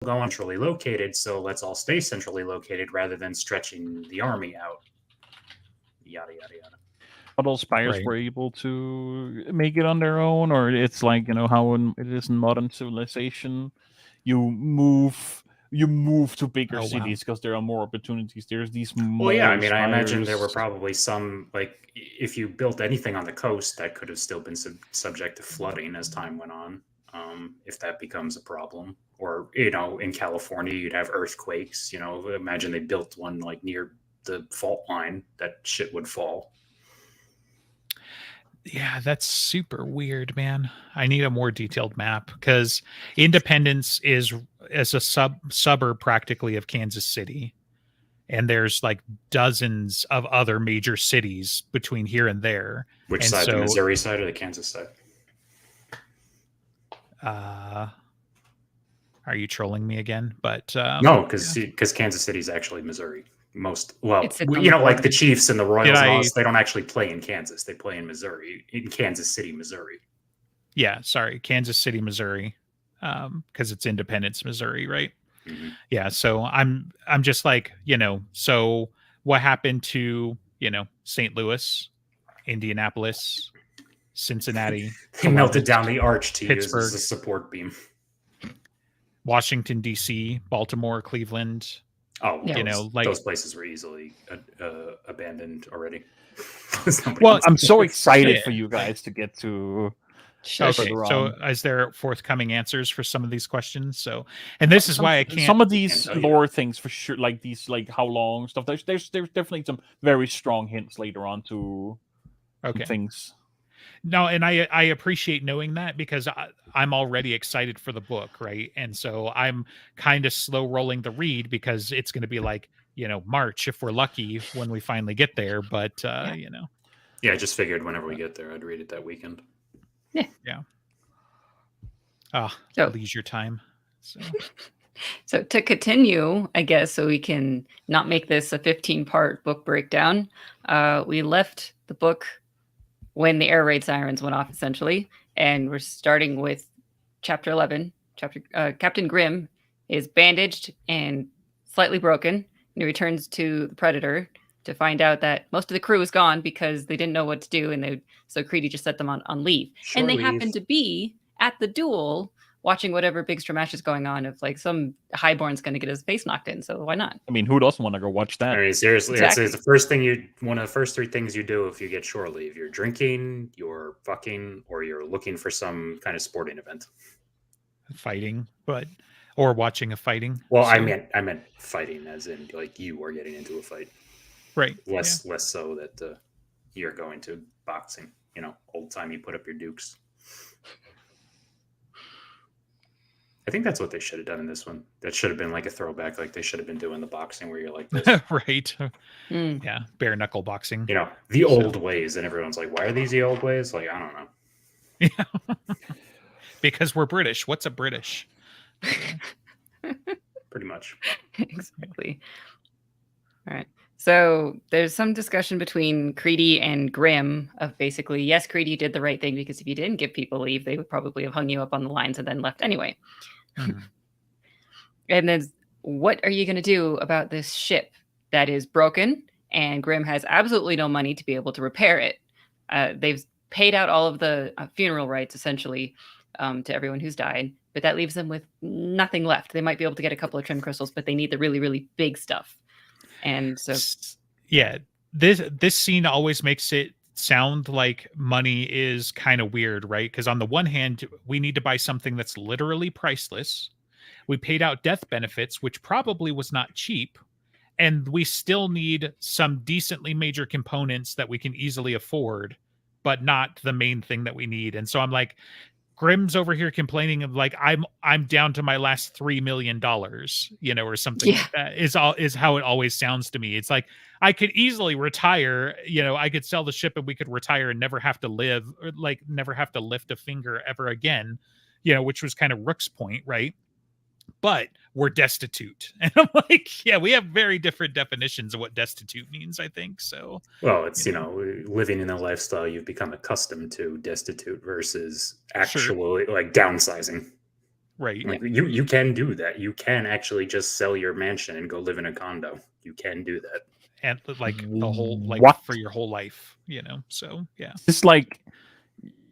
go centrally located, so let's all stay centrally located rather than stretching the army out. Yada yada yada. But all spires were able to make it on their own, or it's like how it is in modern civilization. You move to bigger cities because there are more opportunities. There's these well, yeah, I mean, I imagine there were spires. probably some, like, if you built anything on the coast, that could have still been subject to flooding as time went on, if that becomes a problem. Or, in California, you'd have earthquakes. Imagine they built one, like, near the fault line, that shit would fall. Yeah, that's super weird, man. I need a more detailed map because Independence is as a suburb practically of Kansas City. And there's like dozens of other major cities between here and there. Which side, the Missouri side or the Kansas side? Are you trolling me again? But no, because Kansas City is actually Missouri. Like the Chiefs and the Royals, they don't actually play in Kansas. They play in Missouri, in Kansas City, Missouri. Yeah, sorry, Kansas City, Missouri, because it's Independence, Missouri, right? Mm-hmm. Yeah, so I'm just like, so what happened to, St. Louis, Indianapolis, Cincinnati? They melted down the arch to Pittsburgh, use as a support beam. Washington, D.C., Baltimore, Cleveland. Oh, yeah, those places were easily abandoned already. Well, I'm so excited for you guys to get to. Okay, so is there forthcoming answers for some of these questions? So, and this is why I can't. Some of these lore things for sure, like these, like how long stuff. There's definitely some very strong hints later on to things. No, and I appreciate knowing that because I'm already excited for the book, right? And so I'm kind of slow rolling the read because it's going to be like, March if we're lucky when we finally get there. But, Yeah, I just figured whenever we get there, I'd read it that weekend. Yeah. Leisure time. So to continue, I guess, so we can not make this a 15-part book breakdown, we left the book when the air raid sirens went off, essentially. And we're starting with chapter 11. Captain Grimm is bandaged and slightly broken. And he returns to the Predator to find out that most of the crew is gone because they didn't know what to do. And so Creedy just set them on leave. And they happen to be at the duel watching whatever big stramash is going on of like some highborn's going to get his face knocked in. So why not? I mean, who doesn't want to go watch that? I mean, seriously, exactly. It's the first thing one of the first three things you do if you get shore leave. You're drinking, you're fucking, or you're looking for some kind of sporting event. Fighting, or watching a fighing. Well, so. I meant fighting as in like you are getting into a fight. Right. Less so that you're going to boxing. Old time you put up your dukes. I think that's what they should have done in this one. That should have been like a throwback, like they should have been doing the boxing where you're like this. Right. Yeah, bare knuckle boxing. The old ways, and everyone's like, why are these the old ways? Like, I don't know. Yeah. Because we're British. What's a British? Pretty much. Exactly. All right. So there's some discussion between Creedy and Grimm of basically, yes, Creedy did the right thing because if you didn't give people leave, they would probably have hung you up on the lines and then left anyway. Mm-hmm. And then what are you going to do about this ship that is broken? And Grimm has absolutely no money to be able to repair it. They've paid out all of the funeral rights, essentially, to everyone who's died. But that leaves them with nothing left. They might be able to get a couple of trim crystals, but they need the really, really big stuff. And so, yeah, this scene always makes it sound like money is kind of weird, right? Because on the one hand, we need to buy something that's literally priceless. We paid out death benefits, which probably was not cheap. And we still need some decently major components that we can easily afford, but not the main thing that we need. And so I'm like, Grimm's over here complaining of like, I'm down to my last $3 million, or something. Yeah. Like that is how it always sounds to me. It's like, I could easily retire, I could sell the ship and we could retire and never have to live, or like never have to lift a finger ever again, which was kind of Rook's point, right? But we're destitute. And I'm like, yeah, we have very different definitions of what destitute means, I think. So, well, it's, living in a lifestyle you've become accustomed to, destitute versus actually like downsizing. Right. Like you can do that. You can actually just sell your mansion and go live in a condo. You can do that. And like the whole, like What? for your whole life, you know? So, yeah. It's like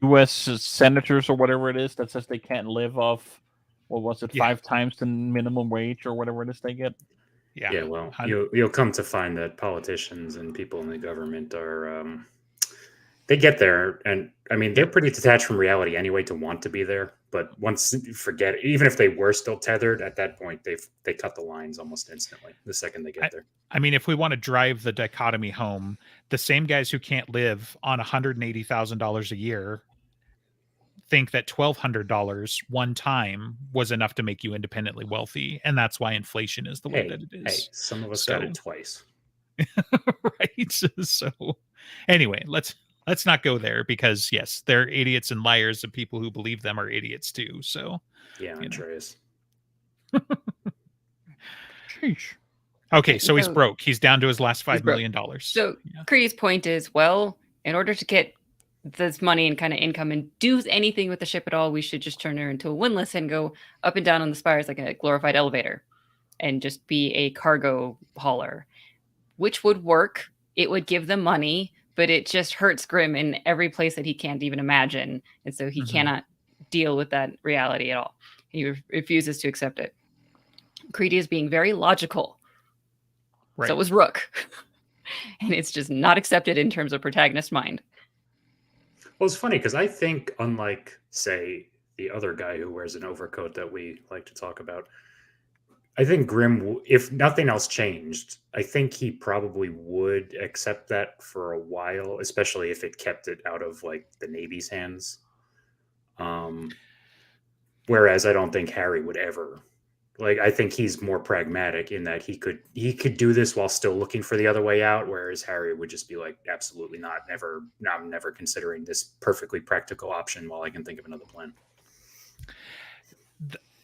U.S. senators or whatever it is that says they can't live off, what was it, 5 times the minimum wage or whatever it is they get? Yeah. Well, you'll come to find that politicians and people in the government are they get there, and I mean they're pretty detached from reality anyway to want to be there. But once you forget it, even if they were still tethered at that point, they cut the lines almost instantly the second they get there. I mean, if we want to drive the dichotomy home, the same guys who can't live on $180,000 a year think that $1,200 one time was enough to make you independently wealthy, and that's why inflation is the way that it is. Hey, some of us got it twice. Right. So anyway, let's not go there, because yes, they're idiots and liars, and people who believe them are idiots too. So yeah, Andreas. Sheesh. Okay, so he's broke. He's down to his last $5 million. So Creedy's point is, well, in order to get this money and kind of income and do anything with the ship at all, we should just turn her into a windlass and go up and down on the spires like a glorified elevator and just be a cargo hauler, which would work. It would give them money, but it just hurts Grimm in every place that he can't even imagine. And so he cannot deal with that reality at all. He refuses to accept it. Creedy is being very logical. Right. So was Rook. And it's just not accepted in terms of protagonist mind. Well, it's funny because I think, unlike, say, the other guy who wears an overcoat that we like to talk about, I think Grimm, if nothing else changed, I think he probably would accept that for a while, especially if it kept it out of like the Navy's hands. Whereas I don't think Harry would ever. Like, I think he's more pragmatic in that he could do this while still looking for the other way out, whereas Harry would just be like, absolutely not, never, I'm never considering this perfectly practical option while I can think of another plan.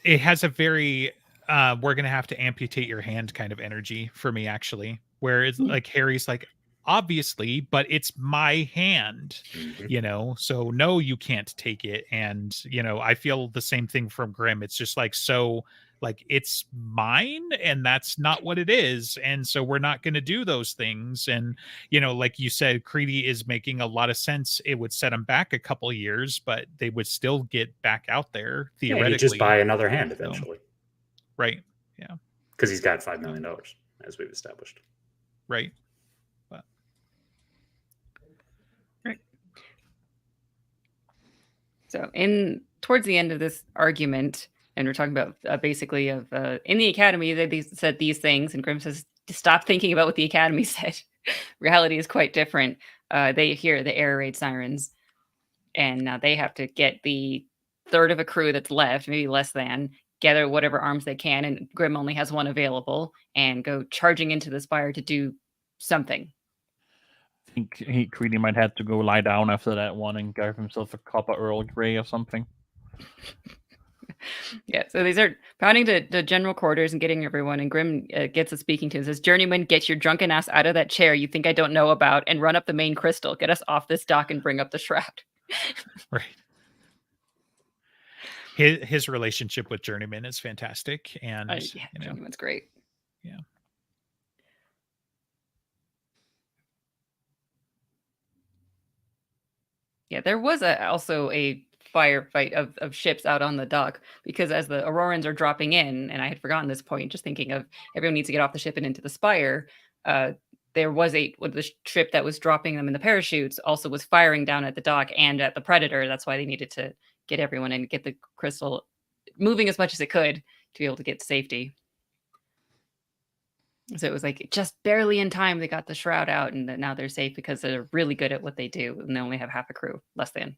It has a very we're gonna have to amputate your hand kind of energy for me, actually, where it's like Harry's like, obviously, but it's my hand, you know, so no, you can't take it. And you know, I feel the same thing from Grimm. It's just like, so like, it's mine and that's not what it is, and so we're not going to do those things. And you know, like you said, Creedy is making a lot of sense. It would set them back a couple of years, but they would still get back out there theoretically. Yeah, just buy another hand eventually. Right. Yeah, because he's got $5 million, as we've established. Right. So towards the end of this argument, and we're talking about basically of in the academy, they said these things, and Grimm says to stop thinking about what the academy said. Reality is quite different. They hear the air raid sirens, and now they have to get the third of a crew that's left, maybe less than, gather whatever arms they can, and Grimm only has one available, and go charging into the spire to do something. I think Creedy might have to go lie down after that one and give himself a cup of Earl Grey or something. Yeah, so they start pounding to the general quarters and getting everyone, and Grimm gets a speaking to him. Says, "Journeyman, get your drunken ass out of that chair you think I don't know about and run up the main crystal. Get us off this dock and bring up the shroud." Right. His relationship with Journeyman is fantastic, and yeah, you know, Journeyman's great. Yeah. Yeah, there was also a firefight of ships out on the dock, because as the Aurorans are dropping in, and I had forgotten this point, just thinking of everyone needs to get off the ship and into the spire, there was the ship that was dropping them in the parachutes also was firing down at the dock and at the Predator. That's why they needed to get everyone and get the crystal moving as much as it could to be able to get to safety. So it was like just barely in time they got the shroud out, and now they're safe because they're really good at what they do, and they only have half a crew, less than.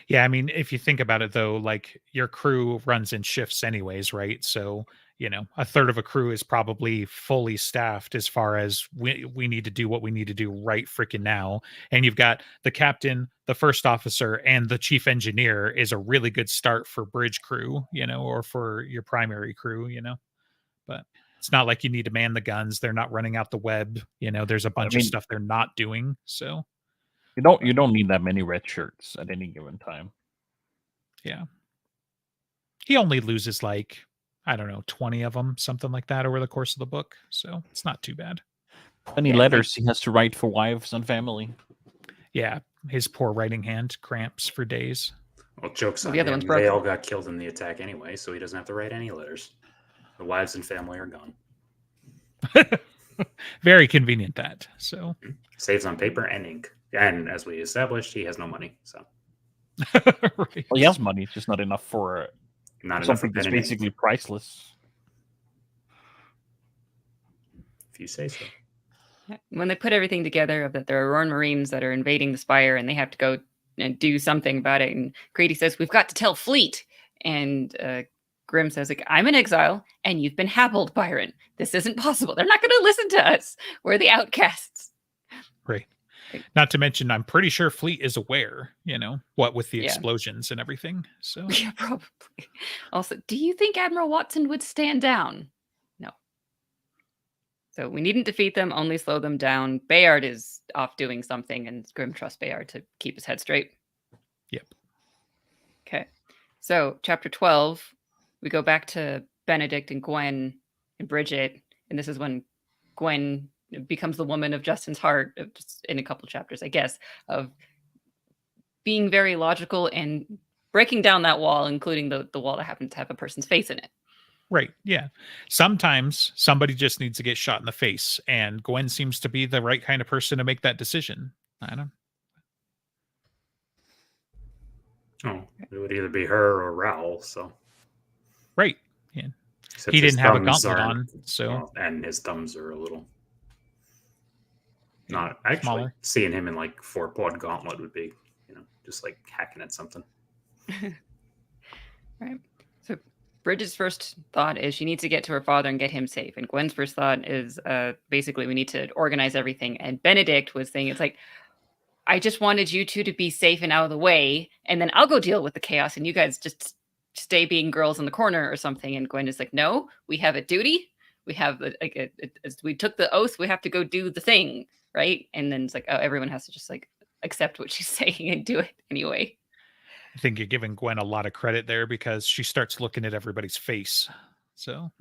Yeah, I mean, if you think about it, though, like your crew runs in shifts anyways, right? So, you know, a third of a crew is probably fully staffed as far as we need to do what we need to do right freaking now. And you've got the captain, the first officer, and the chief engineer is a really good start for bridge crew, you know, or for your primary crew, you know. But it's not like you need to man the guns. They're not running out the web. You know, there's a bunch of stuff they're not doing. So you don't need that many red shirts at any given time. Yeah. He only loses like, I don't know, 20 of them, something like that over the course of the book. So it's not too bad. Any letters he has to write for wives and family. Yeah. His poor writing hand cramps for days. Well, joke's on the other him. one's broken. They all got killed in the attack anyway, so he doesn't have to write any letters. The wives and family are gone. Very convenient that. So saves on paper and ink. And as we established, he has no money. So right. Well, he has money, it's just not enough for not enough something for that's pen and basically ink, priceless. if you say so. When they put everything together of that there are Roran Marines that are invading the Spire and they have to go and do something about it, and Grady says, "We've got to tell Fleet." And Grimm says, like, "I'm in exile and you've been happled, Byron. This isn't possible. They're not going to listen to us. We're the outcasts." Right. Not to mention, I'm pretty sure Fleet is aware, what with the Yeah. explosions and everything. So Yeah, probably. Also, do you think Admiral Watson would stand down? No. So we needn't defeat them, only slow them down. Bayard is off doing something, and Grimm trusts Bayard to keep his head straight. Yep. Okay. So chapter 12, we go back to Benedict and Gwen and Bridget, and this is when Gwen becomes the woman of Justin's heart, just in a couple chapters, I guess, of being very logical and breaking down that wall, including the wall that happens to have a person's face in it. Right. Yeah. Sometimes somebody just needs to get shot in the face, and Gwen seems to be the right kind of person to make that decision. I don't. Oh, it would either be her or Raoul. So Right. Yeah. except He his didn't have a thumbs gauntlet aren't- on, so well, and his thumbs are a little. Not actually smaller. seeing him in like 4-quad gauntlet would be, just like hacking at something. Right. So Bridget's first thought is she needs to get to her father and get him safe. And Gwen's first thought is basically we need to organize everything. And Benedict was saying, it's like, I just wanted you two to be safe and out of the way, and then I'll go deal with the chaos, and you guys just stay being girls in the corner or something. And Gwen is like, no, we have a duty. We have we took the oath. We have to go do the thing, right? And then it's like, oh, everyone has to just like accept what she's saying and do it anyway. I think you're giving Gwen a lot of credit there because she starts looking at everybody's face. So,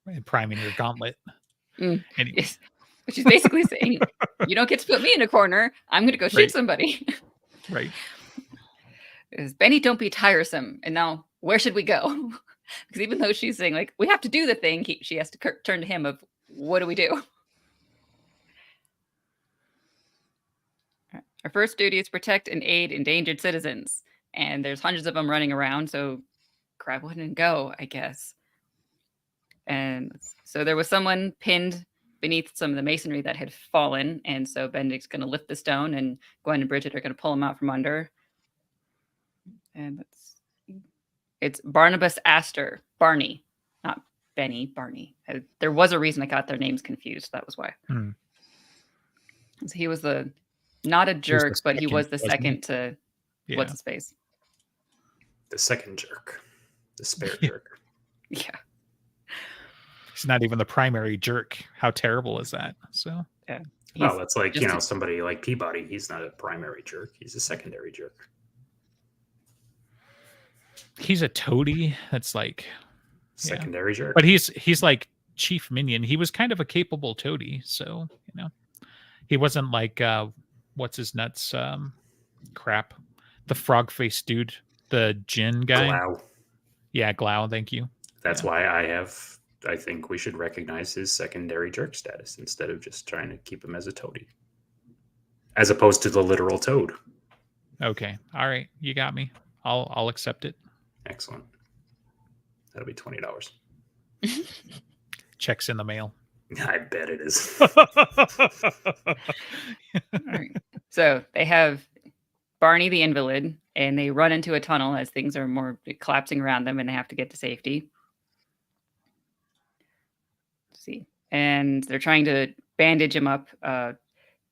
and priming your gauntlet. Anyway. Yes. Which is basically saying, you don't get to put me in a corner. I'm going to go shoot somebody. Right. Is Benny, don't be tiresome. And now, where should we go? Because even though she's saying, like, we have to do the thing, she has to turn to him of, what do we do? Our first duty is protect and aid endangered citizens. And there's hundreds of them running around, so grab one and go, I guess. And so there was someone pinned beneath some of the masonry that had fallen, and so Benedict's going to lift the stone, and Gwen and Bridget are going to pull him out from under. And it's Barnabas Astor, Barney, not Benny, Barney. There was a reason I got their names confused. That was why. So he was not a jerk, but he was the second to what's his face? The second jerk, the spare jerk. Yeah. He's not even the primary jerk. How terrible is that? So yeah. Well, that's like, somebody like Peabody. He's not a primary jerk. He's a secondary jerk. He's a toady. That's like secondary jerk. But he's like chief minion. He was kind of a capable toady. So, he wasn't like, what's his nuts? Crap. The frog face dude, the Jin guy. Glau. Yeah, Glau. Thank you. That's why I think we should recognize his secondary jerk status instead of just trying to keep him as a toady. As opposed to the literal toad. Okay. All right. You got me. I'll accept it. Excellent. That'll be $20. Checks in the mail. I bet it is. All right. So they have Barney the invalid, and they run into a tunnel as things are more collapsing around them, and they have to get to safety. Let's see. And they're trying to bandage him up.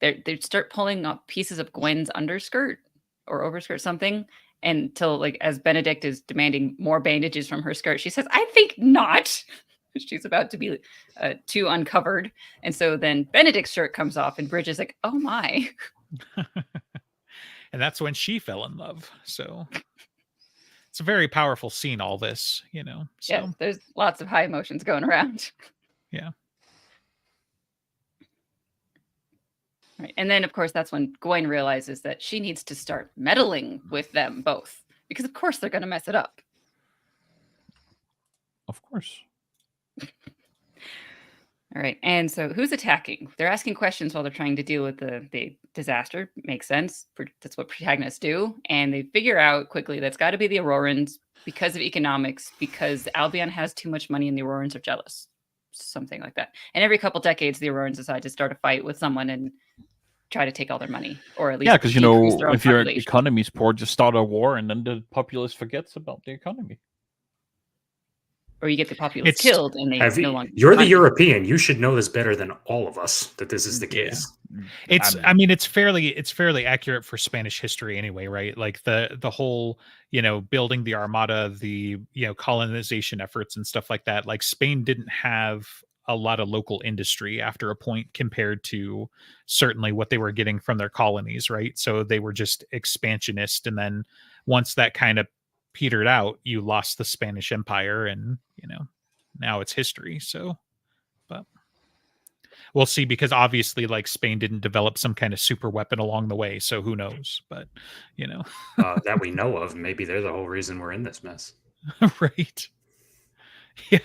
They start pulling up pieces of Gwen's underskirt or overskirt, something, until, like, as Benedict is demanding more bandages from her skirt, she says, "I think not." She's about to be too uncovered. And so then Benedict's shirt comes off, and Bridget's like, oh my. And that's when she fell in love. So it's a very powerful scene, all this, you know. So. Yes, there's lots of high emotions going around. Yeah. Right. And then, of course, that's when Gwen realizes that she needs to start meddling with them both. Because, of course, they're going to mess it up. Of course. All right. And so who's attacking? They're asking questions while they're trying to deal with the disaster. Makes sense. That's what protagonists do. And they figure out quickly that's got to be the Aurorans because of economics, because Albion has too much money and the Aurorans are jealous. Something like that. And every couple decades, the Aurorans decide to start a fight with someone and try to take all their money. Or at least because, you know, if your population. economy's poor, just start a war and then the populace forgets about the economy. Or you get the populace killed and they no longer. You're the European. You should know this better than all of us that this is the case. I mean, it's fairly accurate for Spanish history anyway, right? Like the whole, you know, building the Armada, the, you know, colonization efforts and stuff like that. Like Spain didn't have a lot of local industry after a point compared to certainly what they were getting from their colonies, right? So they were just expansionist. And then once that kind of petered out, you lost the Spanish Empire, and you know, now it's history. So, but we'll see, because obviously, like, Spain didn't develop some kind of super weapon along the way, so who knows? But you know, that we know of, maybe they're the whole reason we're in this mess. Right? Yeah,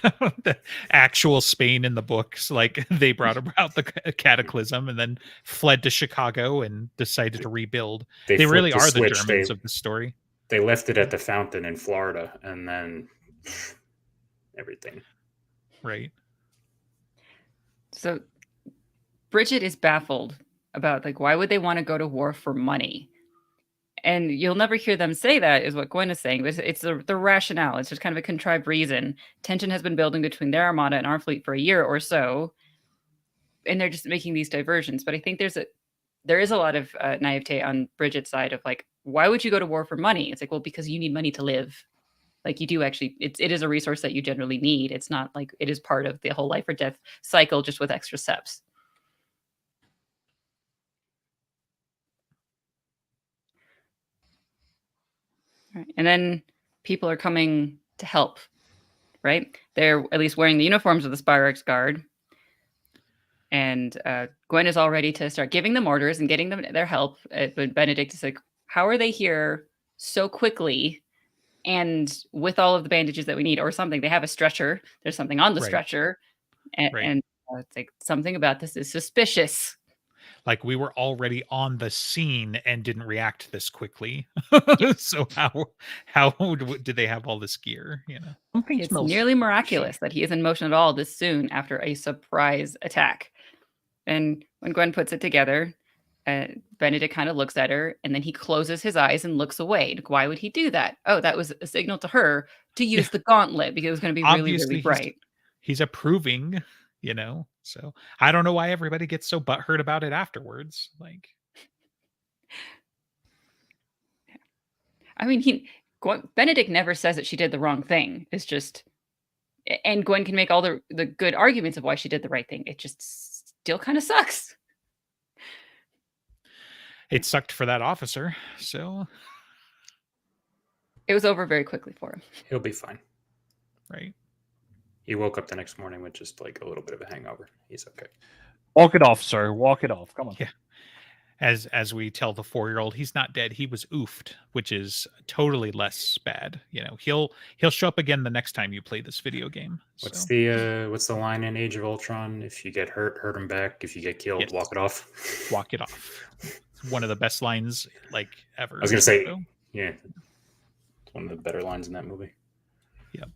the actual Spain in the books, like they brought about the cataclysm and then fled to Chicago and decided to rebuild. They really are the Germans of the story. They left it at the fountain in Florida, and then everything. Right. So Bridget is baffled about, like, why would they want to go to war for money? And you'll never hear them say that, is what Gwen is saying. But it's the rationale. It's just kind of a contrived reason. Tension has been building between their armada and our fleet for a year or so, and they're just making these diversions. But I think there is a lot of naivete on Bridget's side of, like, why would you go to war for money? It's like, well, because you need money to live. Like, you do actually, it is a resource that you generally need. It's not like it is part of the whole life or death cycle, just with extra steps. Right. And then people are coming to help, right? They're at least wearing the uniforms of the Spyrex Guard. And Gwen is all ready to start giving them orders and getting them their help. But Benedict is like, how are they here so quickly and with all of the bandages that we need or something? They have a stretcher. There's something on the stretcher. And it's like, something about this is suspicious. Like, we were already on the scene and didn't react this quickly. So how did they have all this gear? You know, it's nearly miraculous that he is in motion at all this soon after a surprise attack. And when Gwen puts it together, Benedict kind of looks at her, and then he closes his eyes and looks away. Like, why would he do that? Oh, that was a signal to her to use the gauntlet because it was going to be really, really bright. He's approving, you know. So I don't know why everybody gets so butthurt about it afterwards. Like, I mean, Benedict never says that she did the wrong thing. It's just, and Gwen can make all the good arguments of why she did the right thing. It just still kind of sucks. It sucked for that officer. So it was over very quickly for him. He'll be fine. Right. He woke up the next morning with just like a little bit of a hangover. He's okay. Walk it off, sir. Walk it off. Come on. Yeah. As we tell the 4-year-old, he's not dead. He was oofed, which is totally less bad. You know, he'll show up again the next time you play this video game. What's the line in Age of Ultron? If you get hurt him back. If you get killed, walk it off. Walk it off. It's one of the best lines like ever. I was gonna say, yeah, it's one of the better lines in that movie. Yep.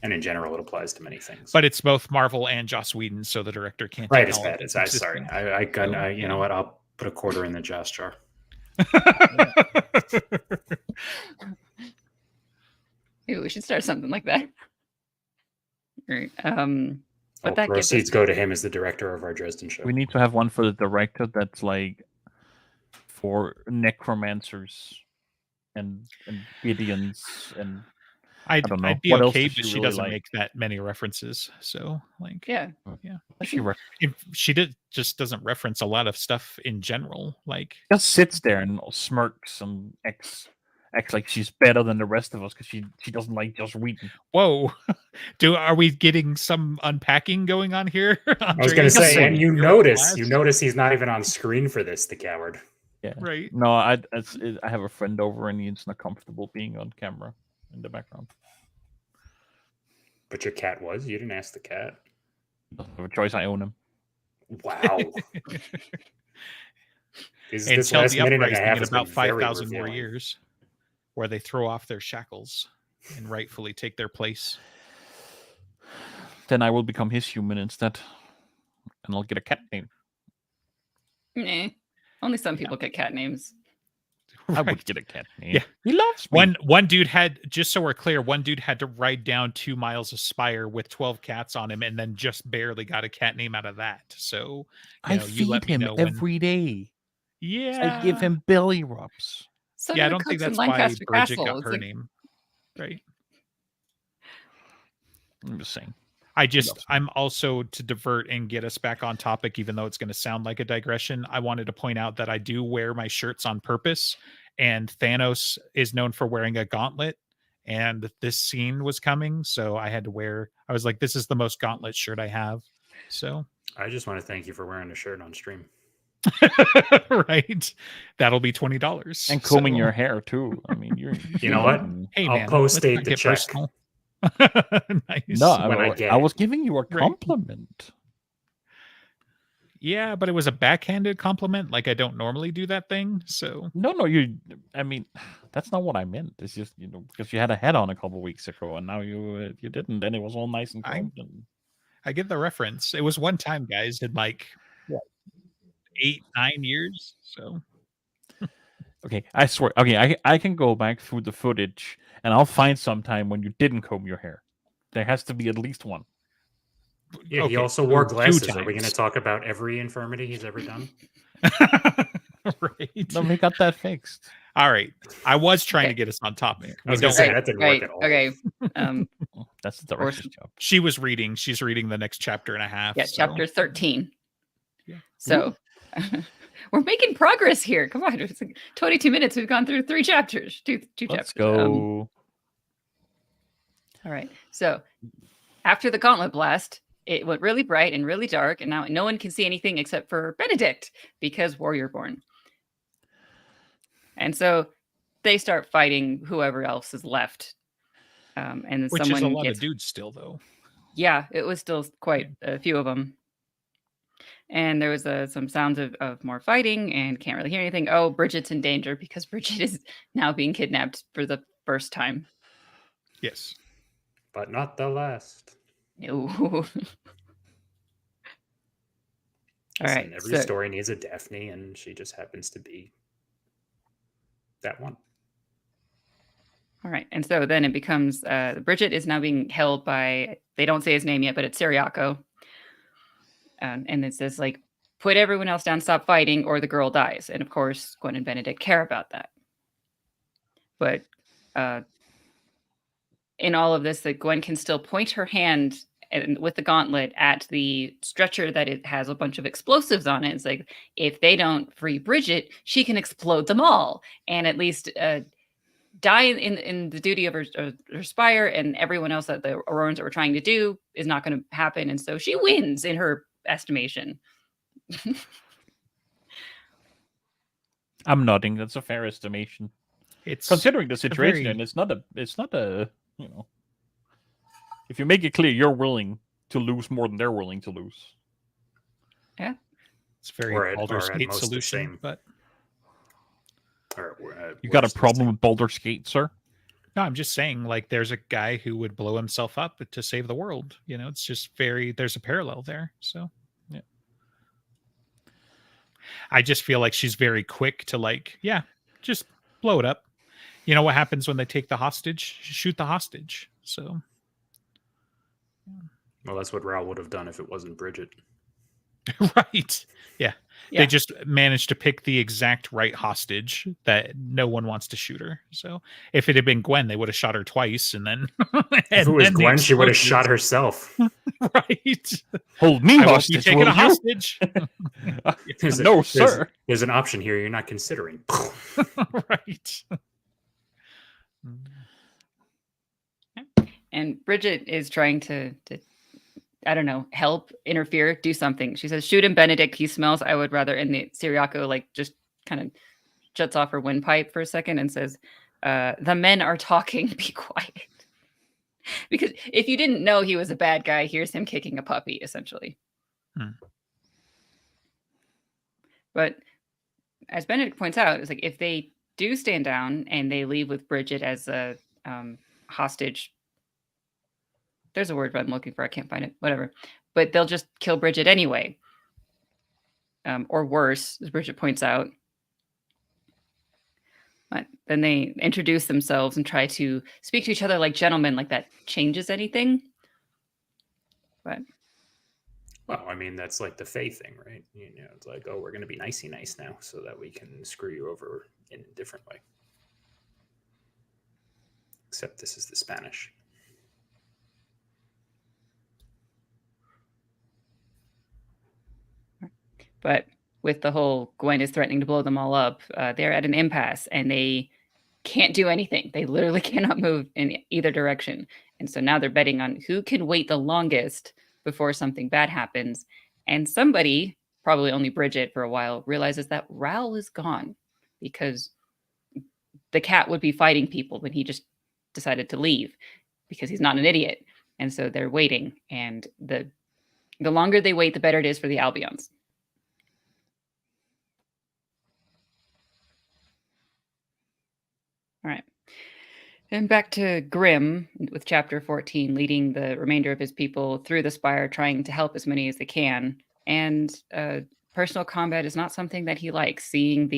And in general, it applies to many things. But it's both Marvel and Joss Whedon, so the director can't. Right, it's bad. Sorry. You know what? I'll put a quarter in the Joss jar. Maybe we should start something like that. Right. But that proceeds go to him as the director of our Dresden show. We need to have one for the director that's like for necromancers and Gideons and don't know. I'd be What else okay, does but she she really doesn't like? make that many references. So, like, Yeah. if she just doesn't reference a lot of stuff in general. Like, just sits there and smirks and acts like she's better than the rest of us because she doesn't like just reading. whoa, are we getting some unpacking going on here? I was going to say, and you notice he's not even on screen for this, the coward. Yeah, right. No, I have a friend over and he's not comfortable being on camera in the background. But your cat was? You didn't ask the cat. Doesn't have a choice. I own him. Wow. This Until last the minute and a uprising half in has about been very 5,000 more revealing. years, where they throw off their shackles and rightfully take their place. Then I will become his human instead, and I'll get a cat name. Nah. Only some people get cat names. I would get a cat name. Yeah. He loves me. One dude had, just so we're clear, one dude had to ride down 2 miles of Spire with 12 cats on him, and then just barely got a cat name out of that. So I feed him every day. Yeah, I give him belly rubs. So I don't think that's why Bridget got her name. Right. I'm just saying. I'm also, to divert and get us back on topic, even though it's going to sound like a digression, I wanted to point out that I do wear my shirts on purpose, and Thanos is known for wearing a gauntlet, and this scene was coming, so I was like, this is the most gauntlet shirt I have. So I just want to thank you for wearing a shirt on stream. Right. That'll be $20. And combing your hair too. I mean, you know what? Hey, I'll man, post date the check. Personal. Nice. No, I was giving you a compliment. Yeah, but it was a backhanded compliment. Like, I don't normally do that thing. So no, I mean, that's not what I meant. It's just, because you had a hat on a couple weeks ago, and now you didn't, and it was all nice and combed. I get the reference. It was one time, guys, in like 8-9 years. So okay, I swear. Okay, I can go back through the footage, and I'll find some time when you didn't comb your hair. There has to be at least one. Yeah, okay. He also wore glasses. Are we going to talk about every infirmity he's ever done? Right. Then we got that fixed. All right. I was trying to get us on topic. I was going to say, that didn't work at all. Okay. That's the director's job. She was reading. She's reading the next chapter and a half. Yeah, chapter 13. Yeah. So we're making progress here. Come on. It's like 22 minutes. We've gone through 3 chapters. Two chapters. Let's go. All right. So after the gauntlet blast, it went really bright and really dark, and now no one can see anything except for Benedict because Warrior Born. And so they start fighting whoever else is left. And which someone is a lot gets, of dudes still, though. Yeah, it was still quite a few of them. And there was some sounds of more fighting, and can't really hear anything. Oh, Bridget's in danger because Bridget is now being kidnapped for the first time. Yes. But not the last. No. All right. Every story needs a Daphne, and she just happens to be that one. All right. And so then it becomes Bridget is now being held by, they don't say his name yet, but it's Syriaco. And it says, like, put everyone else down, stop fighting, or the girl dies. And of course, Gwen and Benedict care about that. But in all of this, that Gwen can still point her hand with the gauntlet at the stretcher that it has a bunch of explosives on it. It's like, if they don't free Bridget, she can explode them all and at least die in the duty of her spire, and everyone else that the Aurorans were trying to do is not going to happen. And so she wins in her estimation. I'm nodding. That's a fair estimation. It's considering the situation, and it's not a if you make it clear you're willing to lose more than they're willing to lose. Yeah. It's very Baldur's Gate solution, but you got a problem with Baldur's Gate, sir? No, I'm just saying, like, there's a guy who would blow himself up to save the world. You know, it's just there's a parallel there. So, yeah. I just feel like she's very quick to, like, yeah, just blow it up. You know what happens when they take the hostage? Shoot the hostage. So. Well, that's what Raoul would have done if it wasn't Bridget. Right. Yeah. They just managed to pick the exact right hostage that no one wants to shoot her. So if it had been Gwen, they would have shot her twice, and then if it was Gwen, she would have shot herself. Right. Hold me I won't be hostage, taking will a you? hostage. No, sir. There's an option here you're not considering. Right. And Bridget is trying to I don't know, help, interfere, do something. She says, shoot him, Benedict. He smells. I would rather. And the Syriaco like just kind of shuts off her windpipe for a second and says, the men are talking. Be quiet. Because if you didn't know he was a bad guy, here's him kicking a puppy, essentially. But as Benedict points out, it's like if they do stand down and they leave with Bridget as a hostage, there's a word I'm looking for. I can't find it. Whatever. But they'll just kill Bridget anyway. Or worse, as Bridget points out. But then they introduce themselves and try to speak to each other like gentlemen, like that changes anything. But well, I mean, that's like the Fae thing, right? You know, it's like, oh, we're going to be nicey nice now so that we can screw you over in a different way. Except this is the Spanish. But with the whole Gwen is threatening to blow them all up, they're at an impasse and they can't do anything. They literally cannot move in either direction. And so now they're betting on who can wait the longest before something bad happens. And somebody, probably only Bridget for a while, realizes that Raoul is gone because the cat would be fighting people when he just decided to leave because he's not an idiot. And so they're waiting. And the longer they wait, the better it is for the Albions. All right. And back to Grimm with chapter 14, leading the remainder of his people through the spire, trying to help as many as they can. And personal combat is not something that he likes. Seeing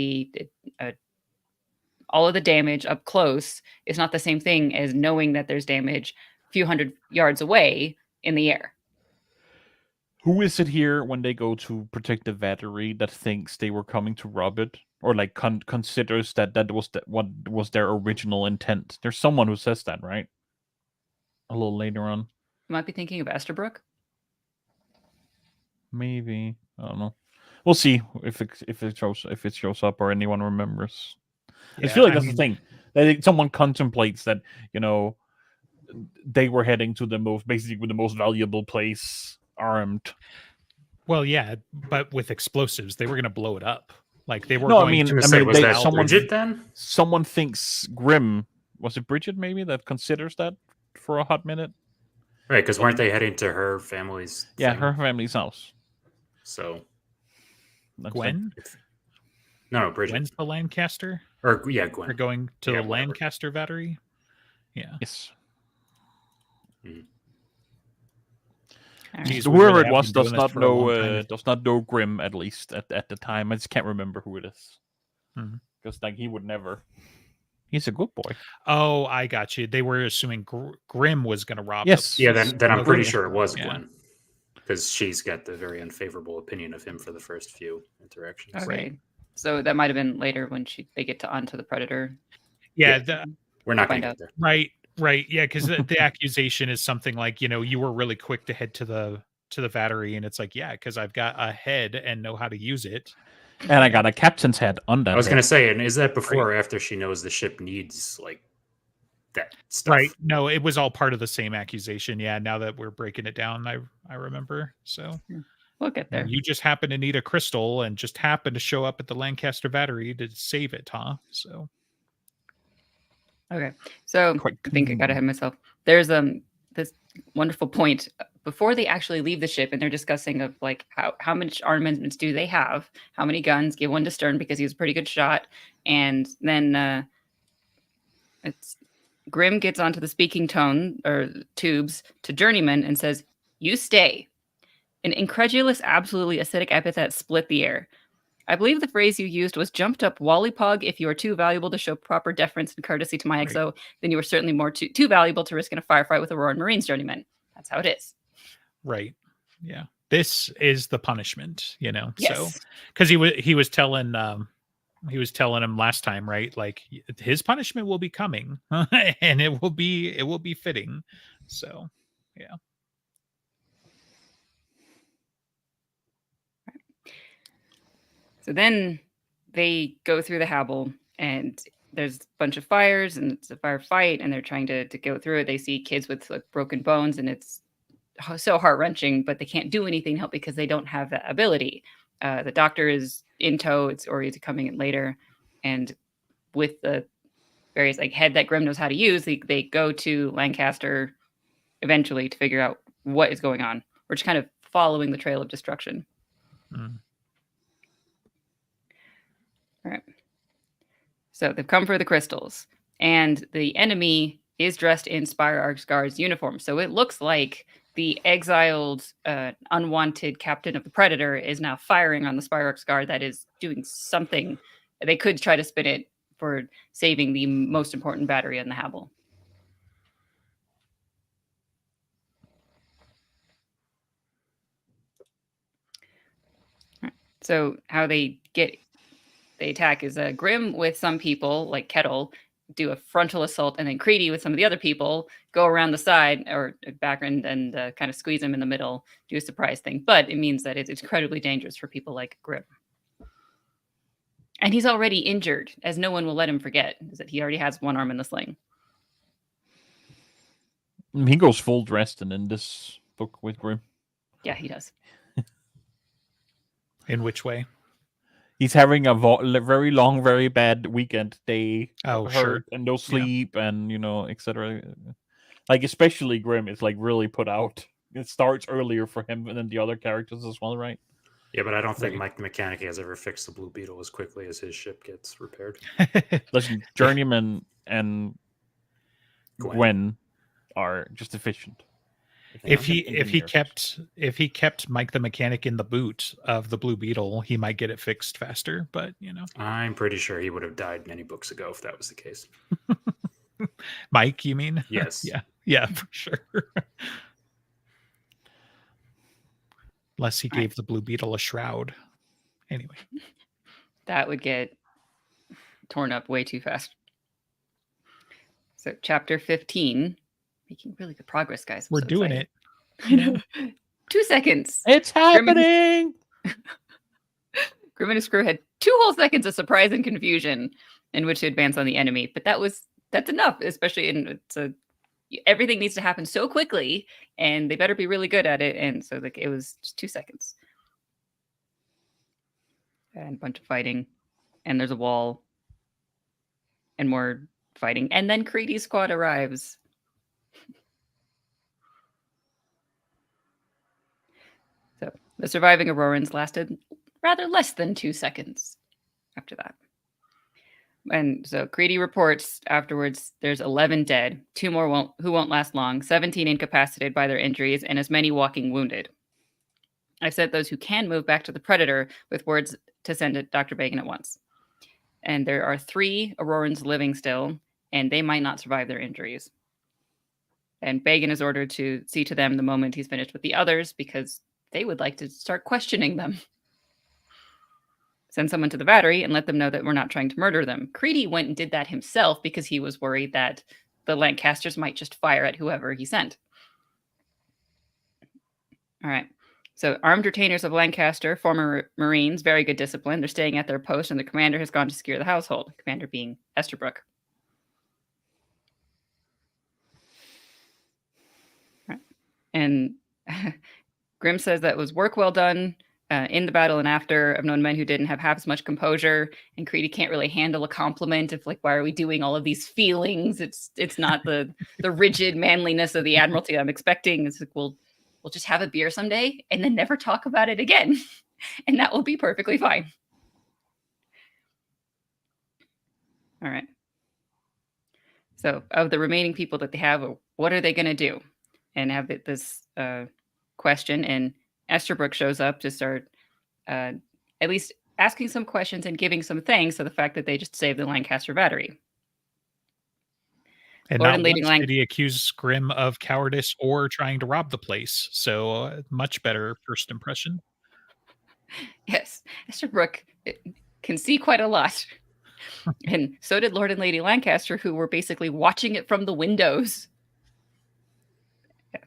all of the damage up close is not the same thing as knowing that there's damage a few hundred yards away in the air. Who is it here when they go to protect the battery that thinks they were coming to rob it? Or like considers that was what was their original intent? There's someone who says that, right? A little later on. You might be thinking of Esterbrook. Maybe, I don't know. We'll see if it shows up or anyone remembers. Yeah, I feel like that's the thing. That someone contemplates that, you know, they were heading to the most valuable place armed. Well, yeah, but with explosives, they were going to blow it up. Like they were. No, I mean, was that someone? Bridget then? Someone thinks Grimm. Was it Bridget? Maybe that considers that for a hot minute. Right, because weren't they heading to her family's? Yeah, thing? Her family's house. So, Gwen? No, Bridget. Gwen's the Lancaster. Or yeah, Gwen. They're going to the Lancaster battery. Yeah. Yes. Mm-hmm. Jeez, whoever it was does not know Grimm, at least at the time. I just can't remember who it is. Because like he would never. He's a good boy. Oh, I got you. They were assuming Grimm was going to rob. Yes. Yeah, then I'm pretty sure it was Gwen, because she's got the very unfavorable opinion of him for the first few interactions. Okay, right. So that might have been later when they get onto the Predator. Yeah, we're not going to get there. Right. Yeah, because the accusation is something like, you know, you were really quick to head to the battery, and it's like, yeah, because I've got a head and know how to use it. And I got a captain's head on that. I was going to say, and is that before or after she knows the ship needs like that stuff? Right. No, it was all part of the same accusation. Yeah. Now that we're breaking it down, I remember. So we'll get there. You just happen to need a crystal and just happen to show up at the Lancaster battery to save it, huh? So. Okay, so I think I got ahead of myself. There's this wonderful point before they actually leave the ship, and they're discussing of like how much armaments do they have, how many guns. Give one to Stern because he was a pretty good shot, and then Grimm gets onto the speaking tone or tubes to Journeyman and says, "You stay." An incredulous, absolutely acidic epithet split the air. I believe the phrase you used was jumped up Wallipug. If you are too valuable to show proper deference and courtesy to my XO, then you are certainly more too valuable to risk in a firefight with Auroran Marines, Journeyman. That's how it is. Right. Yeah. this is the punishment, you know. Yes. So because he was telling him last time, right? Like his punishment will be coming, and it will be fitting. So, yeah. So then they go through the Habble, and there's a bunch of fires, and it's a firefight, and they're trying to go through it. They see kids with like broken bones, and it's so heart-wrenching, but they can't do anything to help because they don't have that ability. The doctor is in tow, or he's coming in later, and with the various like head that Grimm knows how to use, they go to Lancaster eventually to figure out what is going on. We're just kind of following the trail of destruction. All right. So they've come for the crystals, and the enemy is dressed in Spire Guard's uniform. So it looks like the exiled, unwanted captain of the Predator is now firing on the Spire Guard that is doing something. They could try to spin it for saving the most important battery in the Habble. Right. So how they attack is Grimm with some people, like Kettle, do a frontal assault, and then Creedy with some of the other people go around the side or background and kind of squeeze him in the middle, do a surprise thing. But it means that it's incredibly dangerous for people like Grimm. And he's already injured, as no one will let him forget, is that he already has one arm in the sling. He goes full dressed in this book with Grimm. Yeah, he does. In which way? He's having a very long, very bad weekend day. Oh, sure. And no sleep, and etc. Like especially Grimm is like really put out. It starts earlier for him than the other characters as well, right? Yeah, but I don't think Mike the Mechanic has ever fixed the Blue Beetle as quickly as his ship gets repaired. Listen, Journeyman and Gwen are just efficient. If he kept Mike the Mechanic in the boot of the Blue Beetle, he might get it fixed faster. But I'm pretty sure he would have died many books ago if that was the case. Mike, you mean? Yes. Yeah, for sure. Unless he gave the Blue Beetle a shroud. Anyway, that would get torn up way too fast. So, chapter 15. Making really good progress, guys. We're doing it. I know. 2 seconds. It's happening. Grimm and his crew had 2 whole seconds of surprise and confusion in which to advance on the enemy, but that's enough, especially in everything needs to happen so quickly, and they better be really good at it. And so it was just 2 seconds, and a bunch of fighting, and there's a wall, and more fighting, and then Creedy's squad arrives. So the surviving Aurorans lasted rather less than 2 seconds after that. And so Creedy reports afterwards there's 11 dead, 2 more who won't last long, 17 incapacitated by their injuries, and as many walking wounded. I've sent those who can move back to the Predator with words to send to Dr. Bagan at once. And there are 3 Aurorans living still, and they might not survive their injuries. And Bagan is ordered to see to them the moment he's finished with the others, because they would like to start questioning them. Send someone to the battery and let them know that we're not trying to murder them. Creedy went and did that himself because he was worried that the Lancasters might just fire at whoever he sent. All right. So armed retainers of Lancaster, former Marines, very good discipline. They're staying at their post, and the commander has gone to secure the household. Commander being Esterbrook. All right. And Grimm says that was work well done in the battle and after. I've known men who didn't have half as much composure, and Creedy can't really handle a compliment of like, why are we doing all of these feelings? It's not the rigid manliness of the Admiralty I'm expecting. It's like, we'll just have a beer someday and then never talk about it again. And that will be perfectly fine. All right. So of the remaining people that they have, what are they going to do? And have this question, and Esterbrook shows up to start at least asking some questions and giving some thanks for the fact that they just saved the Lancaster battery. And Lord not and Lady once Lang. did he accuse Grimm of cowardice or trying to rob the place. So much better first impression. Yes, Estabrook can see quite a lot. And so did Lord and Lady Lancaster, who were basically watching it from the windows.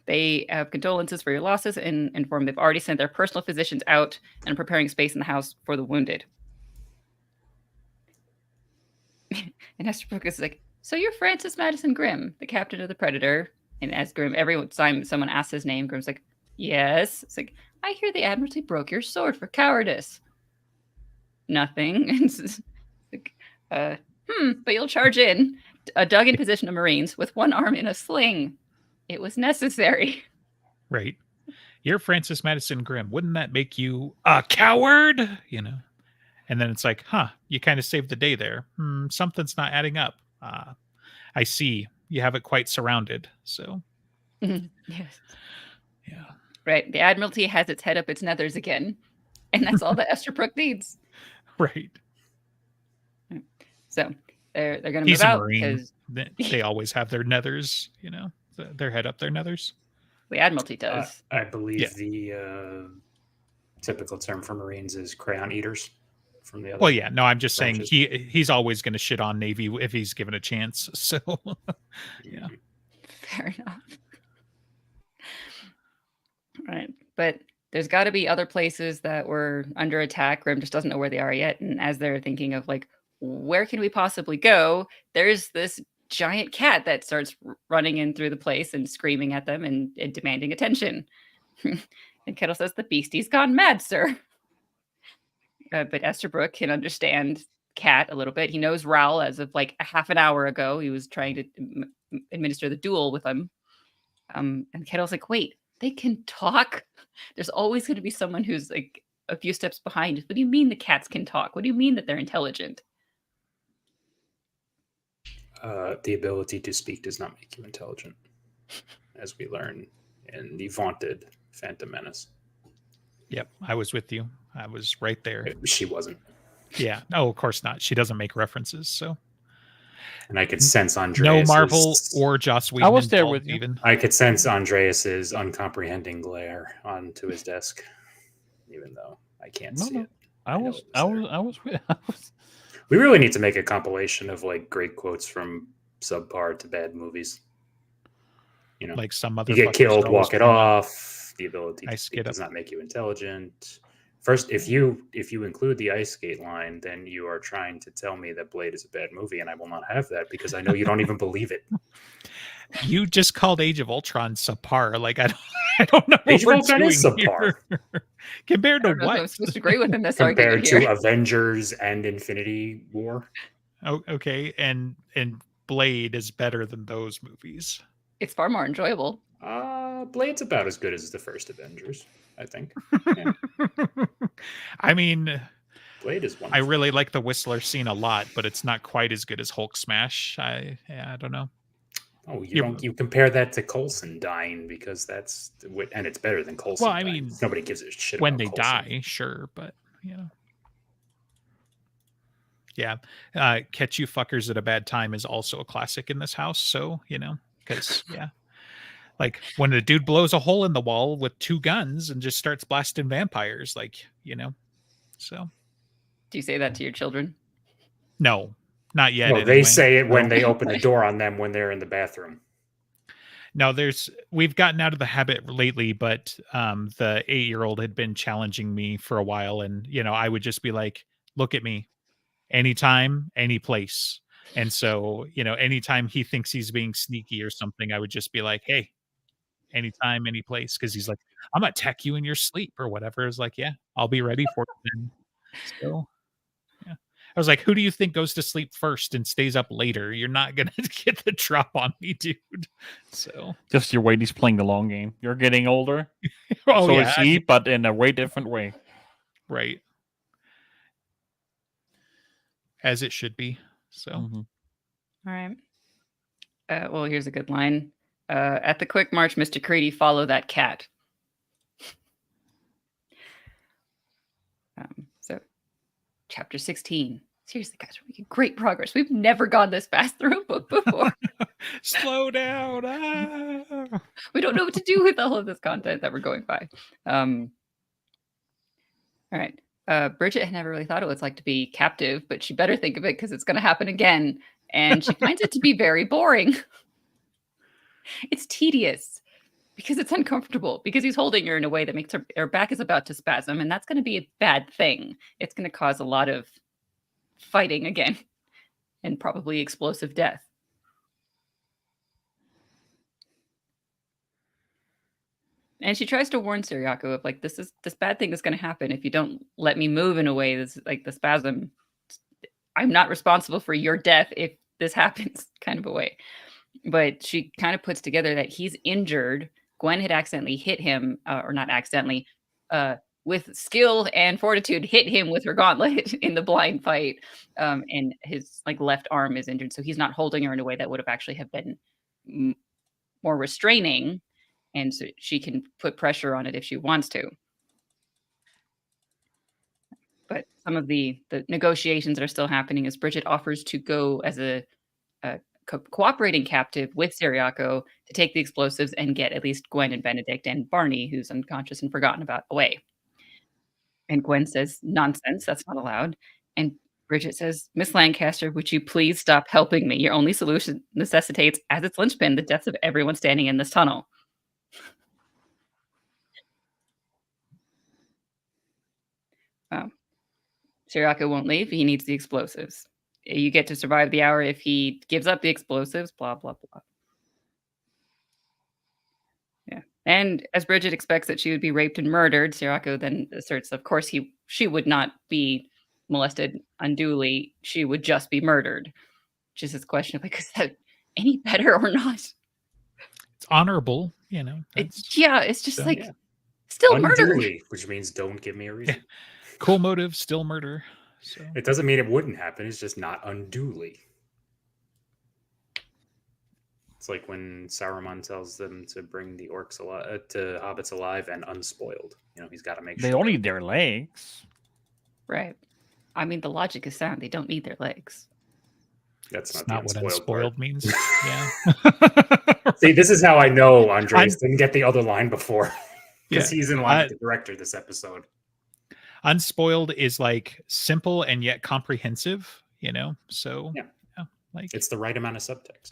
They have condolences for your losses and inform they've already sent their personal physicians out and preparing space in the house for the wounded. And Estabrook is like, so you're Francis Madison Grimm, the captain of the Predator. And as Grimm, every time someone asks his name, Grimm's like, yes. It's like, I hear the Admiralty broke your sword for cowardice. Nothing. It's like, but you'll charge in. A dug in position of Marines with one arm in a sling. It was necessary. Right. You're Francis Madison Grimm. Wouldn't that make you a coward? You know? And then it's like, you kind of saved the day there. Something's not adding up. I see. You have it quite surrounded. So, Yes. yeah. Right. The Admiralty has its head up its nethers again. And that's all that Estabrook needs. Right. So they're going to move He's a out Marine. because They always have their nethers, their head up their nethers. the Admiralty does. I believe the typical term for Marines is crayon eaters. From the other. Well, yeah, no, I'm just branches. saying he's always going to shit on Navy if he's given a chance. So, yeah. Fair enough. Right. But there's got to be other places that were under attack. Grimm just doesn't know where they are yet. And as they're thinking of like, where can we possibly go? There's this giant cat that starts running in through the place and screaming at them and demanding attention. And Kettle says, the beastie's gone mad, sir. But Estabrook can understand Cat a little bit. He knows Raoul as of like a half an hour ago. He was trying to administer the duel with him. And Kettle's like, wait, they can talk? There's always going to be someone who's like a few steps behind. What do you mean the cats can talk? What do you mean that they're intelligent? The ability to speak does not make you intelligent, as we learn in the vaunted Phantom Menace. Yep, I was with you. I was right there. She wasn't. Yeah. No, of course not. She doesn't make references. So. And I could sense Andreas. No Marvel or Joss Whedon. I was there with you. Even. I could sense Andreas's uncomprehending glare onto his desk, even though I can't see it. I was. We really need to make a compilation of like great quotes from subpar to bad movies. You know, like some other. You get killed, walk it off. The ability to speak does not make you intelligent. First, if you include the ice skate line, then you are trying to tell me that Blade is a bad movie, and I will not have that because I know you don't even believe it. You just called Age of Ultron subpar. Like I don't know. Age of Ultron is subpar. Compared to what? I'm supposed to agree with him. Compared to Avengers and Infinity War. Oh, okay, and Blade is better than those movies. It's far more enjoyable. Blade's about as good as the first Avengers, I think. Yeah. I mean, Blade is wonderful. I really like the Whistler scene a lot, but it's not quite as good as Hulk Smash. I don't know. Oh, you compare that to Coulson dying because that's and it's better than Coulson. Well, I dying. mean, nobody gives a shit when about they Coulson. die, sure, but yeah. Catch You Fuckers at a Bad Time is also a classic in this house. So because like when the dude blows a hole in the wall with 2 guns and just starts blasting vampires, so. Do you say that to your children? No, not yet. No, anyway. they say it when they open the door on them when they're in the bathroom. No, we've gotten out of the habit lately, but the 8-year-old had been challenging me for a while, and I would just be like, look at me, anytime, any place. And so, anytime he thinks he's being sneaky or something, I would just be like, hey, anytime, any place. Because he's like, I'm going to attack you in your sleep or whatever. It's like, yeah, I'll be ready for it then. So, yeah. I was like, who do you think goes to sleep first and stays up later? You're not going to get the drop on me, dude. So, just your way he's playing the long game. You're getting older. Oh, so yeah. is he, but in a way different way. Right. As it should be. So, All right. Well, here's a good line. At the quick march, Mr. Creedy, follow that cat. So, chapter 16, seriously, guys, we're making great progress. We've never gone this fast through a book before. Slow down. Ah. We don't know what to do with all of this content that we're going by. All right. Bridget had never really thought it was like to be captive, but she better think of it because it's going to happen again. And she finds it to be very boring. It's tedious because it's uncomfortable, because he's holding her in a way that makes her back is about to spasm. And that's going to be a bad thing. It's going to cause a lot of fighting again and probably explosive death. And she tries to warn Siriako of like, this bad thing is going to happen if you don't let me move in a way that's like the spasm. I'm not responsible for your death if this happens, kind of a way. But she kind of puts together that he's injured. Gwen had accidentally hit him, or not accidentally, with skill and fortitude, hit him with her gauntlet in the blind fight. And his like left arm is injured. So he's not holding her in a way that would have actually have been more restraining. And so she can put pressure on it if she wants to. But some of the negotiations that are still happening is Bridget offers to go as a cooperating captive with Siriako to take the explosives and get at least Gwen and Benedict and Barney, who's unconscious and forgotten about, away. And Gwen says, nonsense, that's not allowed. And Bridget says, Miss Lancaster, would you please stop helping me? Your only solution necessitates, as its linchpin, the deaths of everyone standing in this tunnel. Siriako won't leave. He needs the explosives. You get to survive the hour if he gives up the explosives, blah, blah, blah. Yeah. And as Bridget expects that she would be raped and murdered, Siriako then asserts, of course, she would not be molested unduly. She would just be murdered. Which is this question of like, is that any better or not? It's honorable, you know. It's just so, like, still unduly, murder. Which means don't give me a reason. Yeah. Cool motive, still murder. So it doesn't mean it wouldn't happen. It's just not unduly. It's like when Saruman tells them to bring the orcs alive, to hobbits alive and unspoiled. You know, he's got to make sure they don't need their legs. Right. I mean, the logic is sound. They don't need their legs. That's not what unspoiled means. Yeah. See, this is how I know Andres didn't get the other line before, because he's in line with the director this episode. Unspoiled is like simple and yet comprehensive, you know. So like it's the right amount of subtext.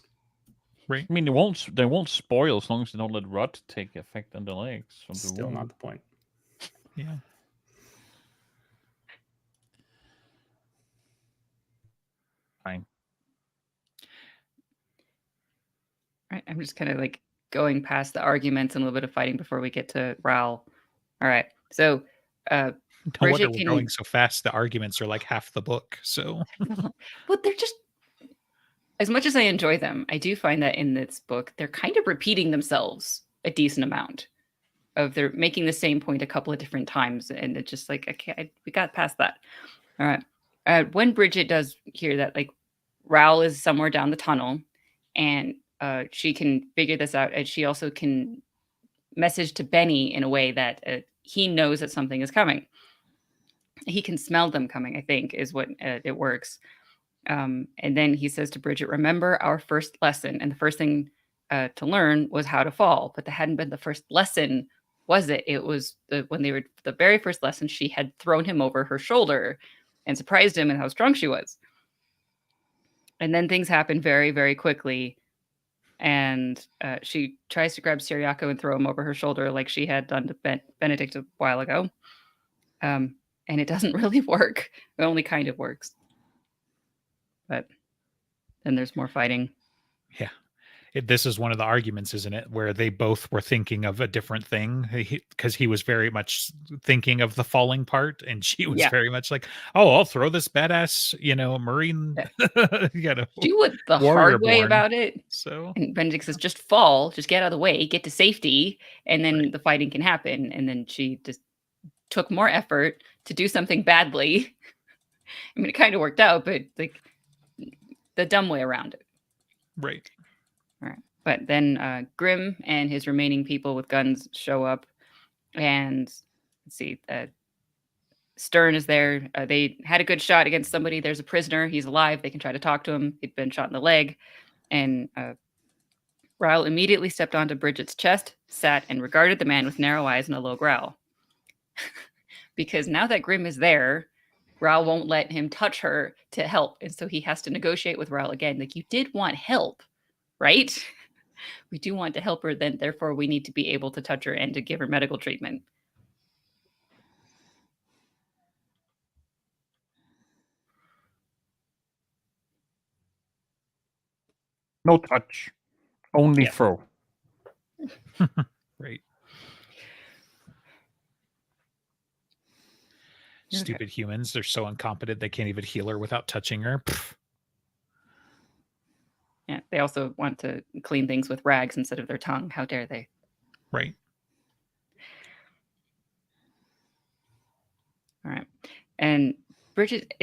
Right. I mean, they won't spoil as long as they don't let rot take effect on the legs. Still not the point. Yeah. Fine. Right. I'm just kind of like going past the arguments and a little bit of fighting before we get to Raoul. All right. So no wonder we're going so fast. The arguments are like half the book. So but they're just, as much as I enjoy them, I do find that in this book, they're kind of repeating themselves a decent amount. They're making the same point a couple of different times. And it's just like, okay, we got past that. All right. When Bridget does hear that, like, Raoul is somewhere down the tunnel and she can figure this out. And she also can message to Benny in a way that he knows that something is coming. He can smell them coming, I think, is what it works. And then he says to Bridget, remember our first lesson. And the first thing to learn was how to fall. But that hadn't been the first lesson, was it? It was when they were the very first lesson, she had thrown him over her shoulder and surprised him in how strong she was. And then things happen very, very quickly. And she tries to grab Siriako and throw him over her shoulder like she had done to Benedict a while ago. And it doesn't really work. It only kind of works. But then there's more fighting. Yeah. This is one of the arguments, isn't it? Where they both were thinking of a different thing, because he was very much thinking of the falling part. And she was very much like, oh, I'll throw this badass, Marine, do it the hard way about it. So and Benedict says, just fall, just get out of the way, get to safety. And then the fighting can happen. And then she just took more effort to do something badly. I mean, it kind of worked out, but like the dumb way around it. Right. All right. But then Grimm and his remaining people with guns show up. And let's see, Stern is there. They had a good shot against somebody. There's a prisoner. He's alive. They can try to talk to him. He'd been shot in the leg. And Ryle immediately stepped onto Bridget's chest, sat, and regarded the man with narrow eyes and a low growl. Because now that Grimm is there, Ryle won't let him touch her to help. And so he has to negotiate with Ryle again. Like, you did want help, right? We do want to help her, then therefore we need to be able to touch her and to give her medical treatment. No touch. Only throw. Right. Stupid humans. They're so incompetent they can't even heal her without touching her. Pfft. Yeah, they also want to clean things with rags instead of their tongue. How dare they? Right. All right. And Bridget,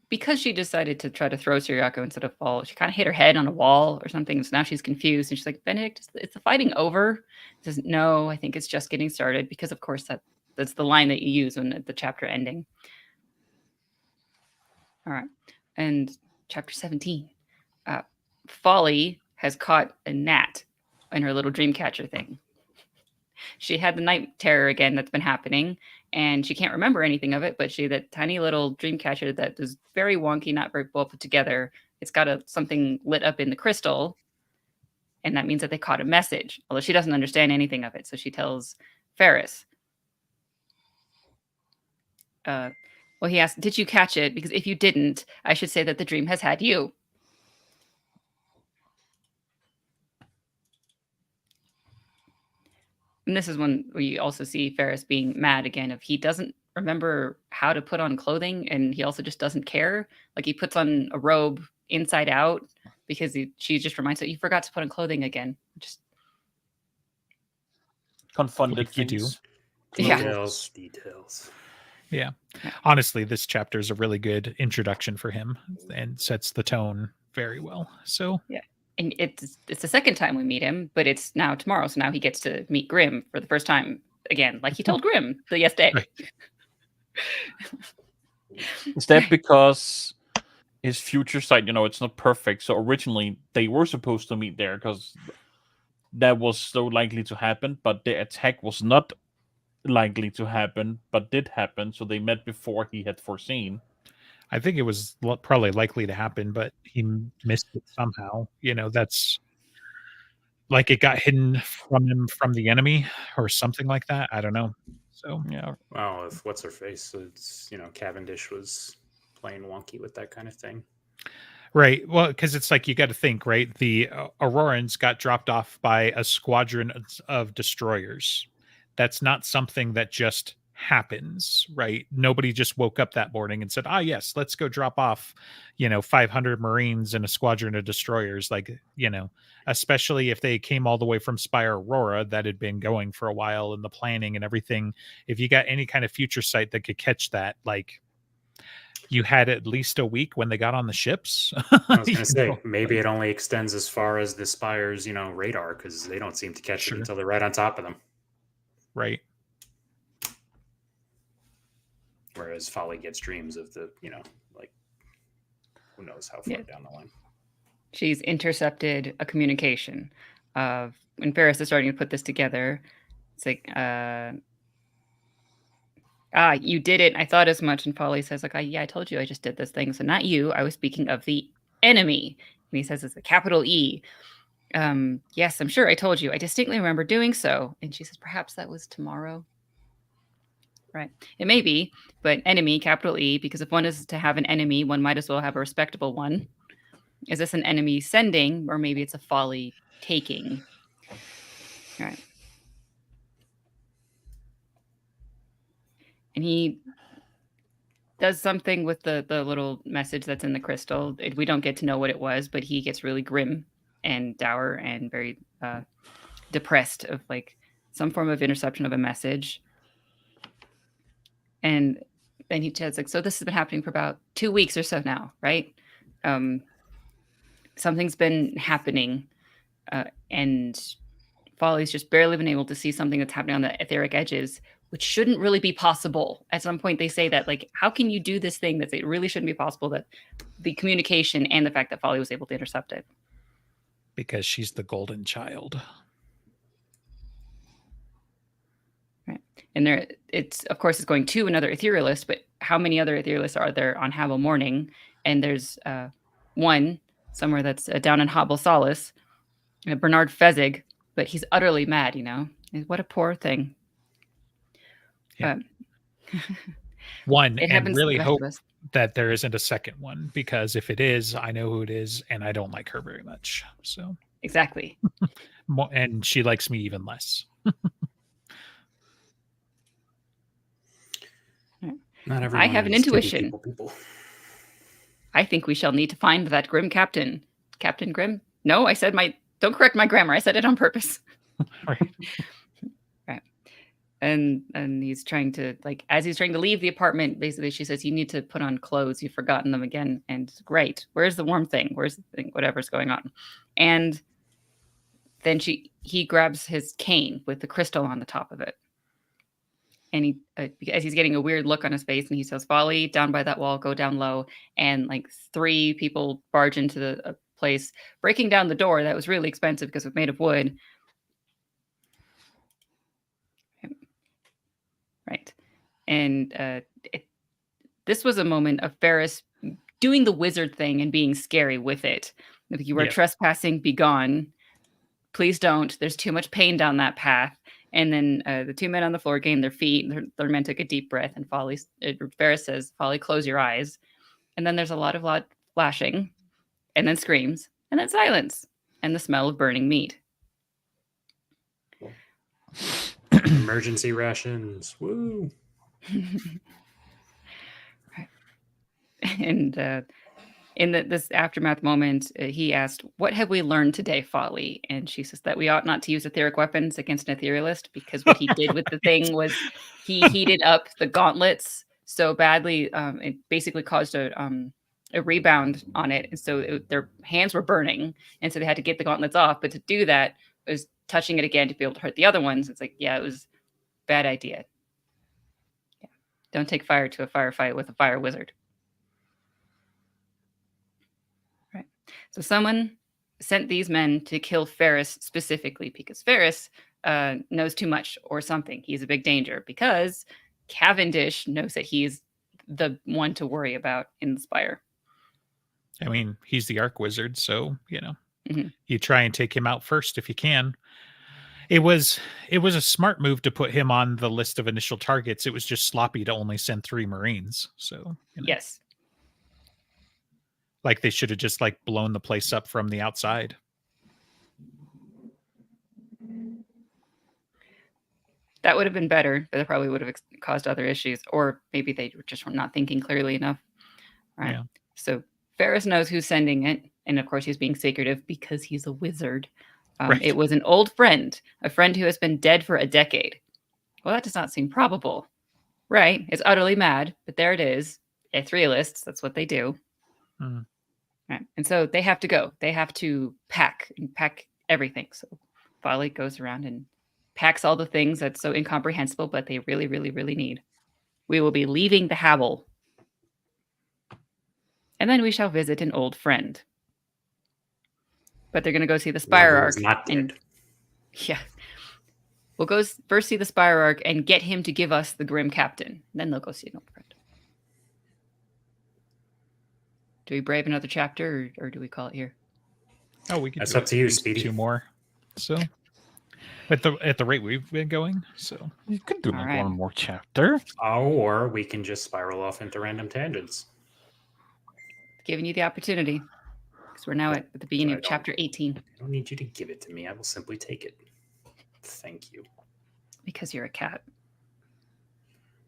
because she decided to try to throw Suryako instead of fall, she kind of hit her head on a wall or something. So now she's confused. And she's like, Benedict, is the fighting over? She says, no, I think it's just getting started. Because, of course, that's the line that you use when the chapter ending. All right. And chapter 17. Folly has caught a gnat in her little dream catcher thing. She had the night terror again that's been happening, and she can't remember anything of it, but that tiny little dream catcher that is very wonky, not very well put together, it's got something lit up in the crystal, and that means that they caught a message, although she doesn't understand anything of it. So she tells Ferris. Well, he asked, did you catch it? Because if you didn't, I should say that the dream has had you. And this is when we also see Ferris being mad again. If he doesn't remember how to put on clothing, and he also just doesn't care. Like, he puts on a robe inside out because she just reminds him, you forgot to put on clothing again. Just confunded like you do. Details. Yeah. Honestly, this chapter is a really good introduction for him and sets the tone very well. So yeah. And it's the second time we meet him, but it's now tomorrow. So now he gets to meet Grimm for the first time again, like he told Grimm the yesterday. Right. Is that because his future sight, it's not perfect? So originally they were supposed to meet there because that was so likely to happen, but the attack was not likely to happen, but did happen. So they met before he had foreseen. I think it was probably likely to happen, but he missed it somehow. That's like it got hidden from him from the enemy or something like that. I don't know. So yeah. Well, if what's her face, it's Cavendish was playing wonky with that kind of thing. Right. Well, because it's like you got to think, right? The Aurorans got dropped off by a squadron of destroyers. That's not something that just happens, right? Nobody just woke up that morning and said, yes, let's go drop off 500 Marines and a squadron of destroyers. Like, especially if they came all the way from Spire Aurora, that had been going for a while in the planning and everything. If you got any kind of future sight that could catch that, like, you had at least a week when they got on the ships. I was going to say, maybe it only extends as far as the Spire's radar, because they don't seem to catch it until they're right on top of them. Right. Whereas Folly gets dreams of the, like, who knows how far down the line. She's intercepted a communication of when Ferris is starting to put this together. It's like, you did it. I thought as much. And Folly says, like, I told you I just did this thing. So not you. I was speaking of the enemy. And he says it's a capital E. Yes, I'm sure I told you. I distinctly remember doing so. And she says, perhaps that was tomorrow. Right. It may be, but enemy, capital E, because if one is to have an enemy, one might as well have a respectable one. Is this an enemy sending, or maybe it's a Folly taking? All right. And he does something with the little message that's in the crystal. We don't get to know what it was, but he gets really grim and dour and very depressed of like some form of interception of a message. And then he says, like, so this has been happening for about 2 weeks or so now, right? Something's been happening, and Folly's just barely been able to see something that's happening on the etheric edges which shouldn't really be possible. At some point, they say that, like, how can you do this thing that it really shouldn't be possible? That the communication and the fact that Folly was able to intercept it. Because she's the golden child. Right. And there, it's of course it's going to another etherealist, but how many other etherealists are there on Havel Morning? And there's one somewhere that's down in Hobble Solace, Bernard Fezig, but he's utterly mad, you know. What a poor thing. Yeah. One, it and happens really to the best hope of us. that there isn't a second one, because if it is, I know who it is, and I don't like her very much. So Exactly. And she likes me even less. Not everyone I have an is intuition. people. I think we shall need to find that grim captain. Captain Grim? No, I said don't correct my grammar. I said it on purpose. Right. Right. And he's trying to, like, as he's trying to leave the apartment, basically she says, you need to put on clothes. You've forgotten them again. And great. Where's the warm thing? Where's the thing? Whatever's going on. And then he grabs his cane with the crystal on the top of it. And he, as he's getting a weird look on his face, and he says, Folly, down by that wall, go down low. And like 3 people barge into the place, breaking down the door that was really expensive because it was made of wood. Right. And this was a moment of Ferris doing the wizard thing and being scary with it. If you are trespassing, be gone. Please don't. There's too much pain down that path. And then the 2 men on the floor gain their feet. Their men took a deep breath, and Ferris says, Folly, close your eyes. And then there's a lot of flashing, and then screams, and then silence, and the smell of burning meat. Emergency rations. Woo. Right. And in this aftermath moment, he asked, what have we learned today, Folly? And she says that we ought not to use etheric weapons against an etherealist, because what he did with the thing was he heated up the gauntlets so badly, it basically caused a rebound on it. And so their hands were burning, and so they had to get the gauntlets off. But to do that, it was touching it again to be able to hurt the other ones. It's like, yeah, it was a bad idea. Yeah. Don't take fire to a firefight with a fire wizard. So someone sent these men to kill Ferris specifically because Ferris knows too much or something. He's a big danger because Cavendish knows that he's the one to worry about in the Spire. I mean, he's the Arc Wizard, so, you know, you try and take him out first if you can. It was a smart move to put him on the list of initial targets. It was just sloppy to only send 3 Marines. So, you know. Yes. Like they should have just blown the place up from the outside. That would have been better, but it probably would have caused other issues, or maybe they just were not thinking clearly enough. Right. Yeah. So Ferris knows who's sending it, and of course he's being secretive because he's a wizard. Right. It was an old friend, a friend who has been dead for a decade. Well, that does not seem probable. Right. It's utterly mad, but there it is. Etherealists, that's what they do. Right. And so they have to go. They have to pack everything. So Folly goes around and packs all the things that's so incomprehensible, but they really, really, really need. We will be leaving the Havel. And then we shall visit an old friend. But they're going to go see the Spire Arc. Not dead. Yeah. We'll go first see the Spire Arc and get him to give us the Grim Captain. Then they'll go see an old friend. Do we brave another chapter, or do we call it here? Oh, we can. That's up to you, Speedy. 2 more. So, at the rate we've been going, so you could do one more chapter. Or we can just spiral off into random tangents. Giving you the opportunity, because we're now at the beginning of chapter 18. I don't need you to give it to me. I will simply take it. Thank you. Because you're a cat.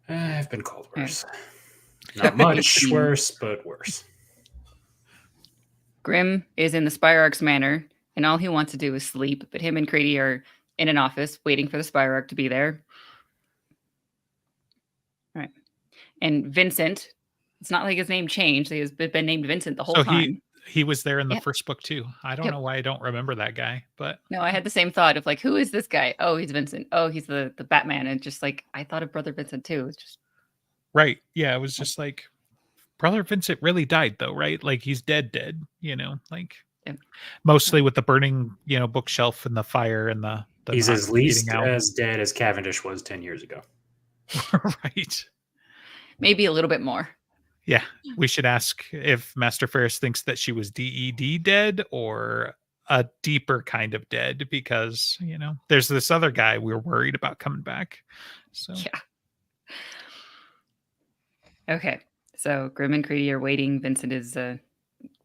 I've been called worse. Not much worse, but worse. Grim is in the Spire Arc's manor, and all he wants to do is sleep, but him and Grady are in an office waiting for the Spire Arc to be there. Right. And Vincent, it's not like his name changed. He has been named Vincent the whole time. he was there in the Yep. first book too. I don't Yep. know why I don't remember that guy, but No, I had the same thought of like, who is this guy? Oh, he's Vincent. Oh, he's the Batman. And just like, I thought of Brother Vincent too. It's just right. Yeah, it was just like Brother Vincent really died though, right? Like he's dead, you know, like Yep. mostly with the burning, you know, bookshelf and the fire and the He's not as least getting out. as dead as Cavendish was 10 years ago. Right. maybe a little bit more. Yeah, we should ask if Master Ferris thinks that she was DED dead or a deeper kind of dead, because, you know, there's this other guy we're worried about coming back. So Yeah. Okay. So Grim and Creedy are waiting. Vincent is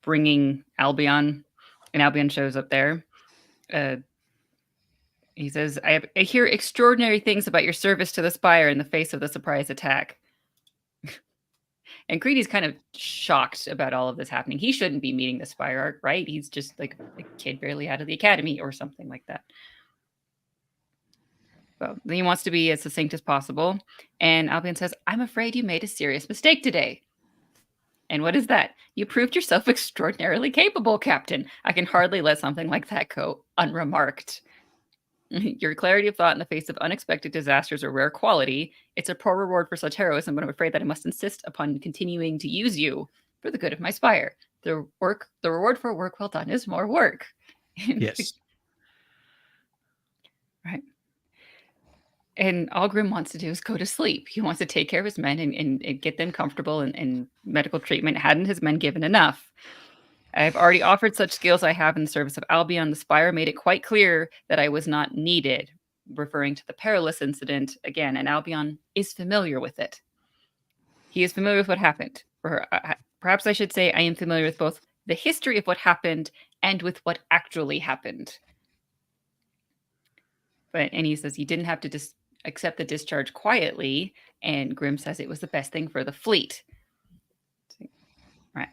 bringing Albion, and Albion shows up there. He says, I hear extraordinary things about your service to the Spire in the face of the surprise attack. And Creedy's kind of shocked about all of this happening. He shouldn't be meeting the Spire Arc, right? He's just like a kid barely out of the academy or something like that. Well, he wants to be as succinct as possible. And Albion says, I'm afraid you made a serious mistake today. And what is that? You proved yourself extraordinarily capable, Captain. I can hardly let something like that go unremarked. Your clarity of thought in the face of unexpected disasters are rare quality. It's a poor reward for such heroism, but I'm afraid that I must insist upon continuing to use you for the good of my Spire. The reward for work well done is more work. yes. Right. And all Grim wants to do is go to sleep. He wants to take care of his men and get them comfortable and medical treatment. Hadn't his men given enough? I've already offered such skills I have in the service of Albion. The Spire made it quite clear that I was not needed, referring to the perilous incident again, and Albion is familiar with it. He is familiar with what happened. Or perhaps I should say I am familiar with both the history of what happened and with what actually happened. And he says he didn't have to accept the discharge quietly, and Grim says it was the best thing for the fleet. Right.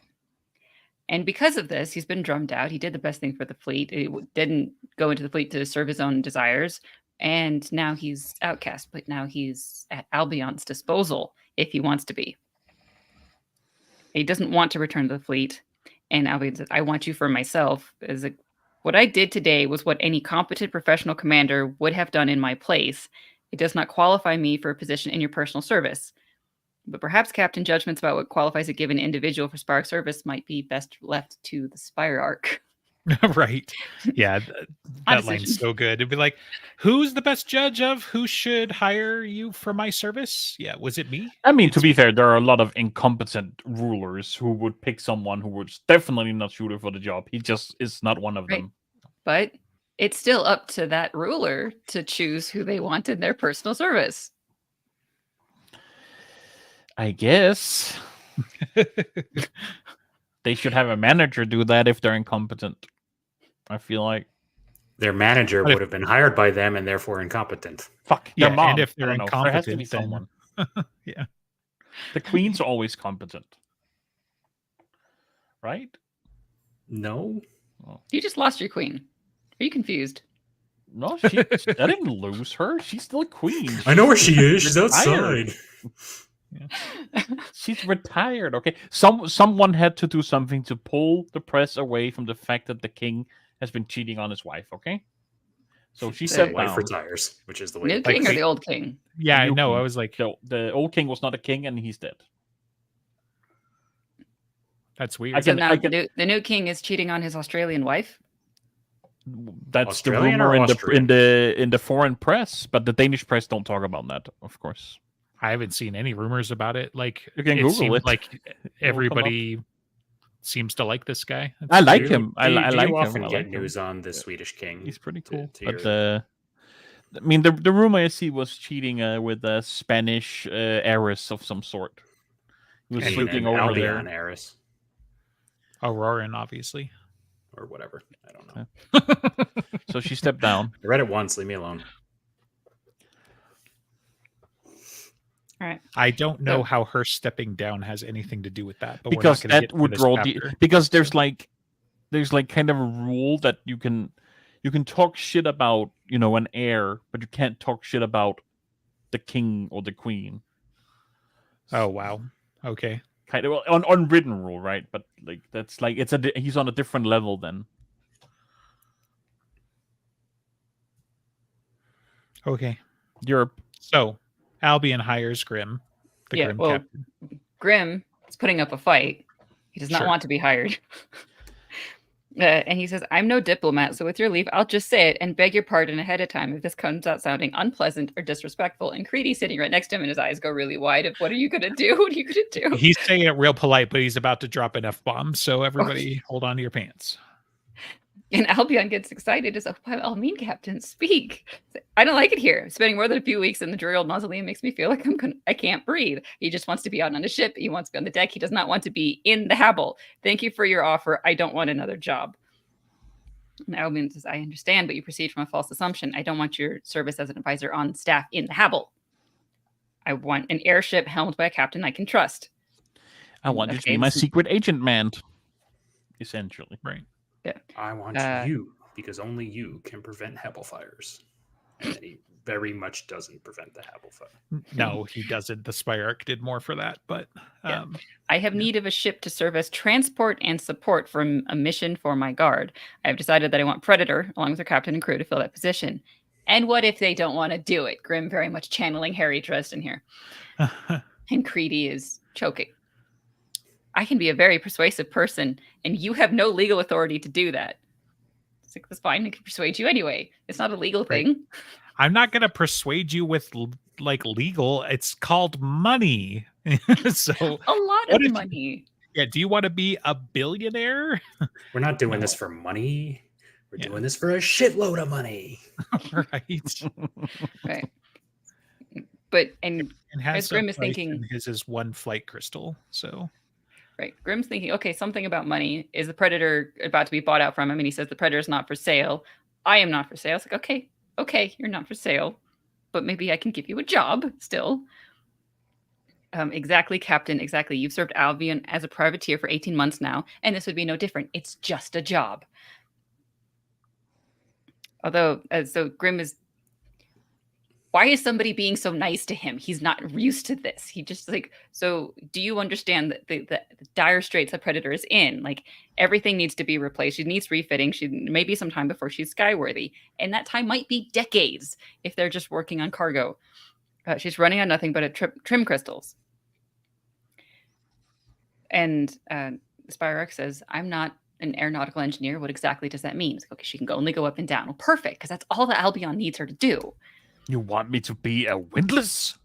And because of this, he's been drummed out. He did the best thing for the fleet. He didn't go into the fleet to serve his own desires. And now he's outcast, but now he's at Albion's disposal if he wants to be. He doesn't want to return to the fleet. And Albion says, I want you for myself. What I did today was what any competent professional commander would have done in my place. It does not qualify me for a position in your personal service. But perhaps, Captain, judgments about what qualifies a given individual for Spire service might be best left to the Spire Arc. Right. Yeah, that line's so good. It'd be like, who's the best judge of who should hire you for my service? Yeah, was it me? I mean, to be fair, there are a lot of incompetent rulers who would pick someone who was definitely not suited for the job. He just is not one of them. But it's still up to that ruler to choose who they want in their personal service. I guess. They should have a manager do that if they're incompetent. I feel like their manager would have been hired by them and therefore incompetent. Fuck. Yeah, their mom. and if they're incompetent, there has to be someone. Yeah. The queen's always competent. Right? No. Oh. You just lost your queen. Are you confused? No, I didn't lose her. She's still a queen. I know where she is. She's outside. Yeah. She's retired. Okay. Someone had to do something to pull the press away from the fact that the king has been cheating on his wife. Okay. So she said, "Wife retires," which is the way. New king or the old king? Yeah, I know. I was like, so the old king was not a king, and he's dead. That's weird. The new king is cheating on his Australian wife. That's Australian the rumor in the foreign press, but the Danish press don't talk about that, of course. I haven't seen any rumors about it. Like, you can Google it. Like everybody seems to like this guy. I like him. I like him. Often I get like news on the Swedish king. He's pretty cool. But I mean, the rumor is he was cheating with a Spanish heiress of some sort. He was sleeping over there. Heiress. Auroran, obviously, or whatever. I don't know. So she stepped down. I read it once. Leave me alone. All right. I don't know how her stepping down has anything to do with that, but because that would draw because there's kind of a rule that you can talk shit about, you know, an heir, but you can't talk shit about the king or the queen. Oh wow. Okay. kind of unwritten rule, right? But like that's like he's on a different level then. Okay. Europe. So Albion hires Grim, the Grim captain. Grim is putting up a fight. He does not want to be hired. And he says, I'm no diplomat, so with your leave, I'll just say it and beg your pardon ahead of time if this comes out sounding unpleasant or disrespectful. And Creedy sitting right next to him and his eyes go really wide of what are you going to do? What are you going to do? He's saying it real polite, but he's about to drop an F-bomb. So everybody hold on to your pants. And Albion gets excited. Is by all mean, Captain, speak. I don't like it here. Spending more than a few weeks in the dreary old mausoleum makes me feel like I can't breathe. He just wants to be out on a ship. He wants to be on the deck. He does not want to be in the Habble. Thank you for your offer. I don't want another job. And Albion says, I understand, but you proceed from a false assumption. I don't want your service as an advisor on staff in the Habble. I want an airship helmed by a captain I can trust. I want you to be my secret agent, man. Essentially. Right. Yeah. I want you, because only you can prevent Habble fires. And he very much doesn't prevent the Habble fire. No, he doesn't. The Spire did more for that, but I have need of a ship to serve as transport and support for a mission for my guard. I have decided that I want Predator, along with her captain and crew, to fill that position. And what if they don't want to do it? Grim very much channeling Harry Dresden here. And Creedy is choking. I can be a very persuasive person, and you have no legal authority to do that. It's like, that's fine. I can persuade you anyway. It's not a legal thing. I'm not going to persuade you with like legal. It's called money. So a lot of money. Do you want to be a billionaire? We're not doing this for money. We're doing this for a shitload of money. Right. But and as Grim is thinking, his is one flight crystal. So. Right. Grim's thinking, okay, something about money. Is the Predator about to be bought out from him? And he says the Predator is not for sale. I am not for sale. It's like, okay, you're not for sale, but maybe I can give you a job still. Exactly, Captain. Exactly. You've served Albion as a privateer for 18 months now, and this would be no different. It's just a job. Although, so Grim is. Why is somebody being so nice to him? He's not used to this. He just like, so do you understand that the dire straits that Predator is in? Like everything needs to be replaced. She needs refitting. She maybe some time before she's skyworthy. And that time might be decades if they're just working on cargo. She's running on nothing but trim crystals. And Spyrex says, I'm not an aeronautical engineer. What exactly does that mean? Like, okay, she can only go up and down. Well, perfect, because that's all that Albion needs her to do. You want me to be a Windlass?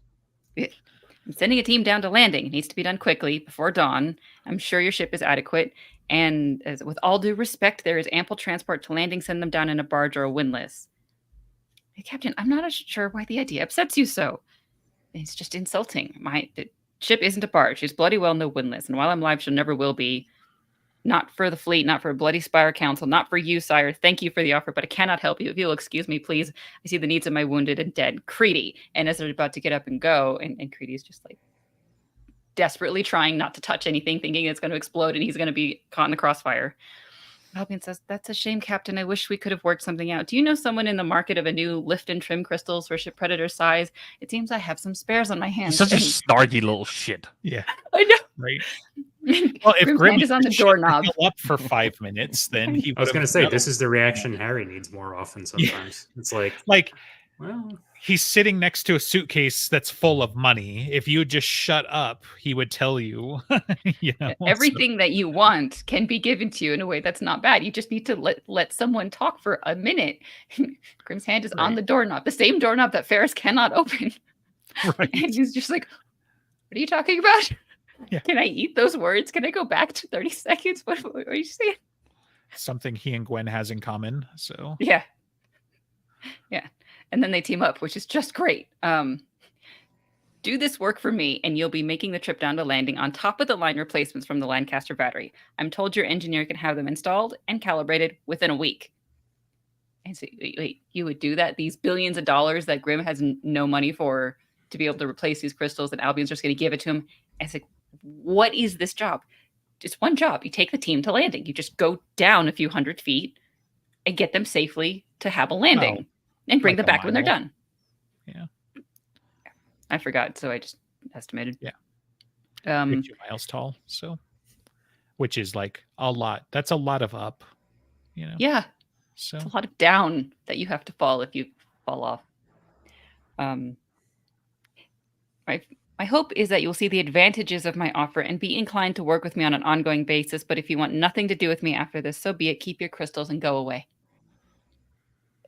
I'm sending a team down to landing. It needs to be done quickly before dawn. I'm sure your ship is adequate. And with all due respect, there is ample transport to landing. Send them down in a barge or a windlass. Hey, Captain, I'm not sure why the idea upsets you so. It's just insulting. The ship isn't a barge. She's bloody well no windlass. And while I'm alive, she never will be. Not for the fleet, not for a bloody Spire Council, not for you, sire. Thank you for the offer, but I cannot help you. If you'll excuse me, please. I see the needs of my wounded and dead. Creedy. And as they're about to get up and go, and Creedy's just like desperately trying not to touch anything, thinking it's going to explode and he's going to be caught in the crossfire. Albion says, that's a shame, Captain. I wish we could have worked something out. Do you know someone in the market of a new lift and trim crystals for ship Predator size? It seems I have some spares on my hands. Such a snarky little shit. Yeah. I know. Right. Well, if Grim is on the doorknob up for 5 minutes, then he. I was going to say this is the reaction Harry needs more often. Sometimes it's like, well, he's sitting next to a suitcase that's full of money. If you would just shut up, he would tell you. Everything that you want can be given to you in a way that's not bad. You just need to let someone talk for a minute. Grim's hand is on the doorknob, the same doorknob that Ferris cannot open. Right. And he's just like, "What are you talking about? Yeah. Can I eat those words? Can I go back to 30 seconds? What are you saying?" Something he and Gwen has in common. So yeah. And then they team up, which is just great. Do this work for me, and you'll be making the trip down to landing on top of the line replacements from the Lancaster battery. I'm told your engineer can have them installed and calibrated within a week. And so, wait, you would do that? These billions of dollars that Grim has no money for to be able to replace these crystals, and Albion's just going to give it to him. And it's like, what is this job? Just one job. You take the team to landing. You just go down a few hundred feet and get them safely to have a landing and bring them back when they're done. Yeah. I forgot, so I just estimated. Yeah. 2 miles tall. So, which is like a lot. That's a lot of up. Yeah. So it's a lot of down that you have to fall if you fall off. My hope is that you'll see the advantages of my offer and be inclined to work with me on an ongoing basis. But if you want nothing to do with me after this, so be it. Keep your crystals and go away.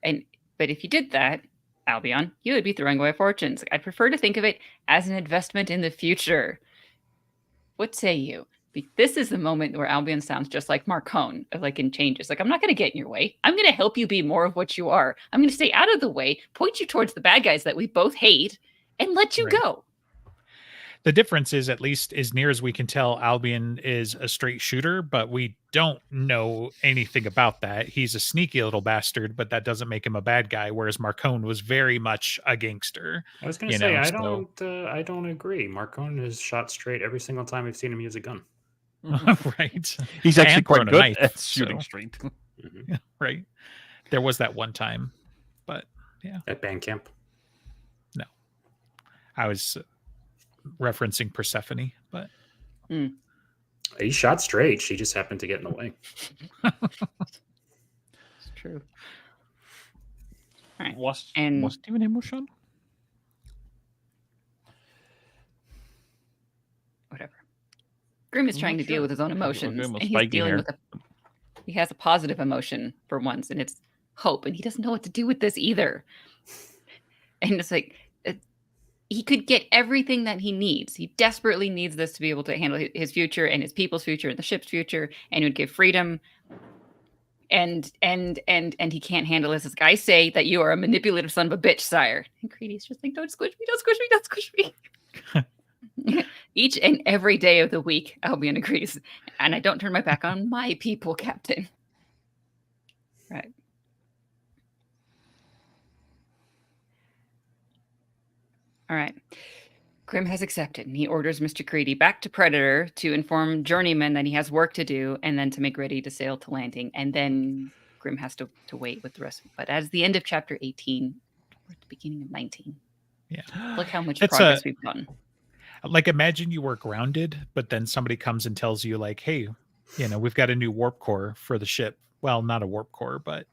But if you did that, Albion, you would be throwing away fortunes. I'd prefer to think of it as an investment in the future. What say you? This is the moment where Albion sounds just like Marcone, like in Changes. Like, I'm not going to get in your way. I'm going to help you be more of what you are. I'm going to stay out of the way, point you towards the bad guys that we both hate, and let you go. The difference is, at least as near as we can tell, Albion is a straight shooter, but we don't know anything about that. He's a sneaky little bastard, but that doesn't make him a bad guy, whereas Marcone was very much a gangster. I was going to say, I don't agree. Marcone has shot straight every single time we've seen him use a gun. Right. He's actually quite good at shooting straight. Mm-hmm. Right. There was that one time, but yeah. At band camp? No. I was referencing Persephone, but he shot straight. She just happened to get in the way. It's true. All right. Was Steven emotion? Whatever. Grim is trying to deal with his own emotions, and he's dealing with he has a positive emotion for once, and it's hope, and he doesn't know what to do with this either. And it's like, he could get everything that he needs. He desperately needs this to be able to handle his future and his people's future and the ship's future, and it would give freedom. And he can't handle this. This guy say that you are a manipulative son of a bitch, sire. And Creedy's just like, don't squish me, don't squish me, don't squish me. Each and every day of the week, Albion agrees. And I don't turn my back on my people, Captain. Right. All right. Grim has accepted, and he orders Mr. Creedy back to Predator to inform Journeyman that he has work to do, and then to make ready to sail to landing. And then Grim has to wait with the rest. But as the end of chapter 18, we're at the beginning of 19. Yeah. Look how much progress we've done. Like, imagine you were grounded, but then somebody comes and tells you, like, hey, we've got a new warp core for the ship. Well, not a warp core, but,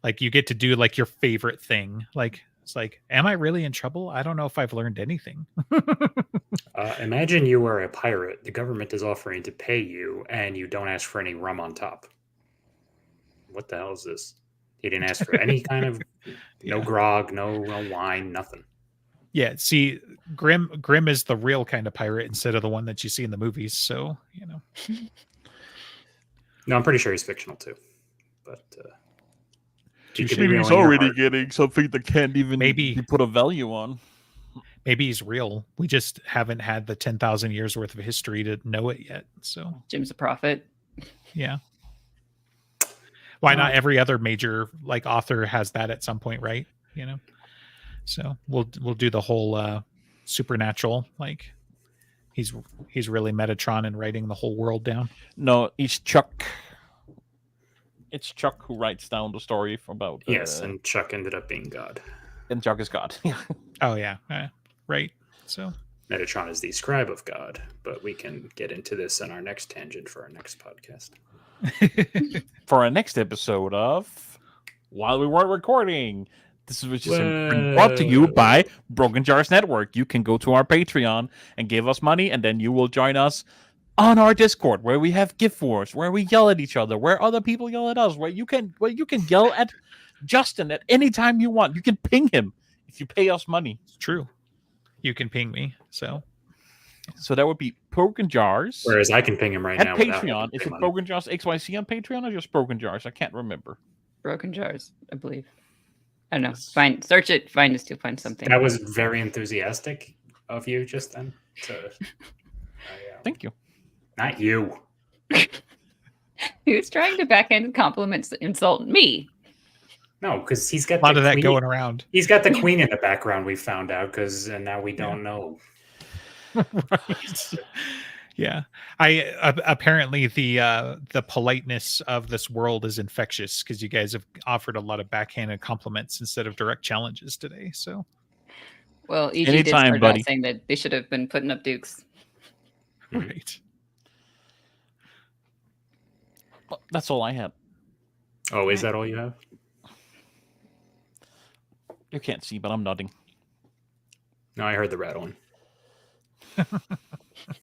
like, you get to do, like, your favorite thing. Like, it's like, am I really in trouble? I don't know if I've learned anything. Imagine you are a pirate. The government is offering to pay you, and you don't ask for any rum on top. What the hell is this? He didn't ask for any kind of no grog, no wine, nothing. Yeah, see, Grim is the real kind of pirate instead of the one that you see in the movies. So, No, I'm pretty sure he's fictional too. But he's already getting something that can't even be put a value on. Maybe he's real. We just haven't had the 10,000 years worth of history to know it yet. So Jim's a prophet. Yeah. Why not every other major like author has that at some point, right? So we'll do the whole supernatural, like he's really Metatron and writing the whole world down. No, it's Chuck. It's Chuck who writes down the story about. Yes, and Chuck ended up being God. And Chuck is God. Oh yeah, right. So Metatron is the scribe of God, but we can get into this in our next tangent for our next podcast. For our next episode of While We Weren't Recording. This is brought to you by Broken Jars Network. You can go to our Patreon and give us money, and then you will join us on our Discord, where we have gift wars, where we yell at each other, where other people yell at us, where you can yell at Justin at any time you want. You can ping him if you pay us money. It's true. You can ping me. So that would be Broken Jars. Whereas I can ping him right at now. Patreon. Is it Broken Jars XYC on Patreon or just Broken Jars? I can't remember. Broken Jars, I believe. I don't know. Search it. Find us to find something. That was very enthusiastic of you just then. Thank you. Not you. He was trying to backhand compliments insult me. No, because he's got a lot of that going around. He's got the queen in the background. We found out and now we don't know. Right. Yeah, apparently the politeness of this world is infectious because you guys have offered a lot of backhanded compliments instead of direct challenges today. So, well, EG did start out saying that they should have been putting up dukes. Mhm. Right. Well, that's all I had. Oh, is that all you have? You can't see, but I'm nodding. No, I heard the rattling.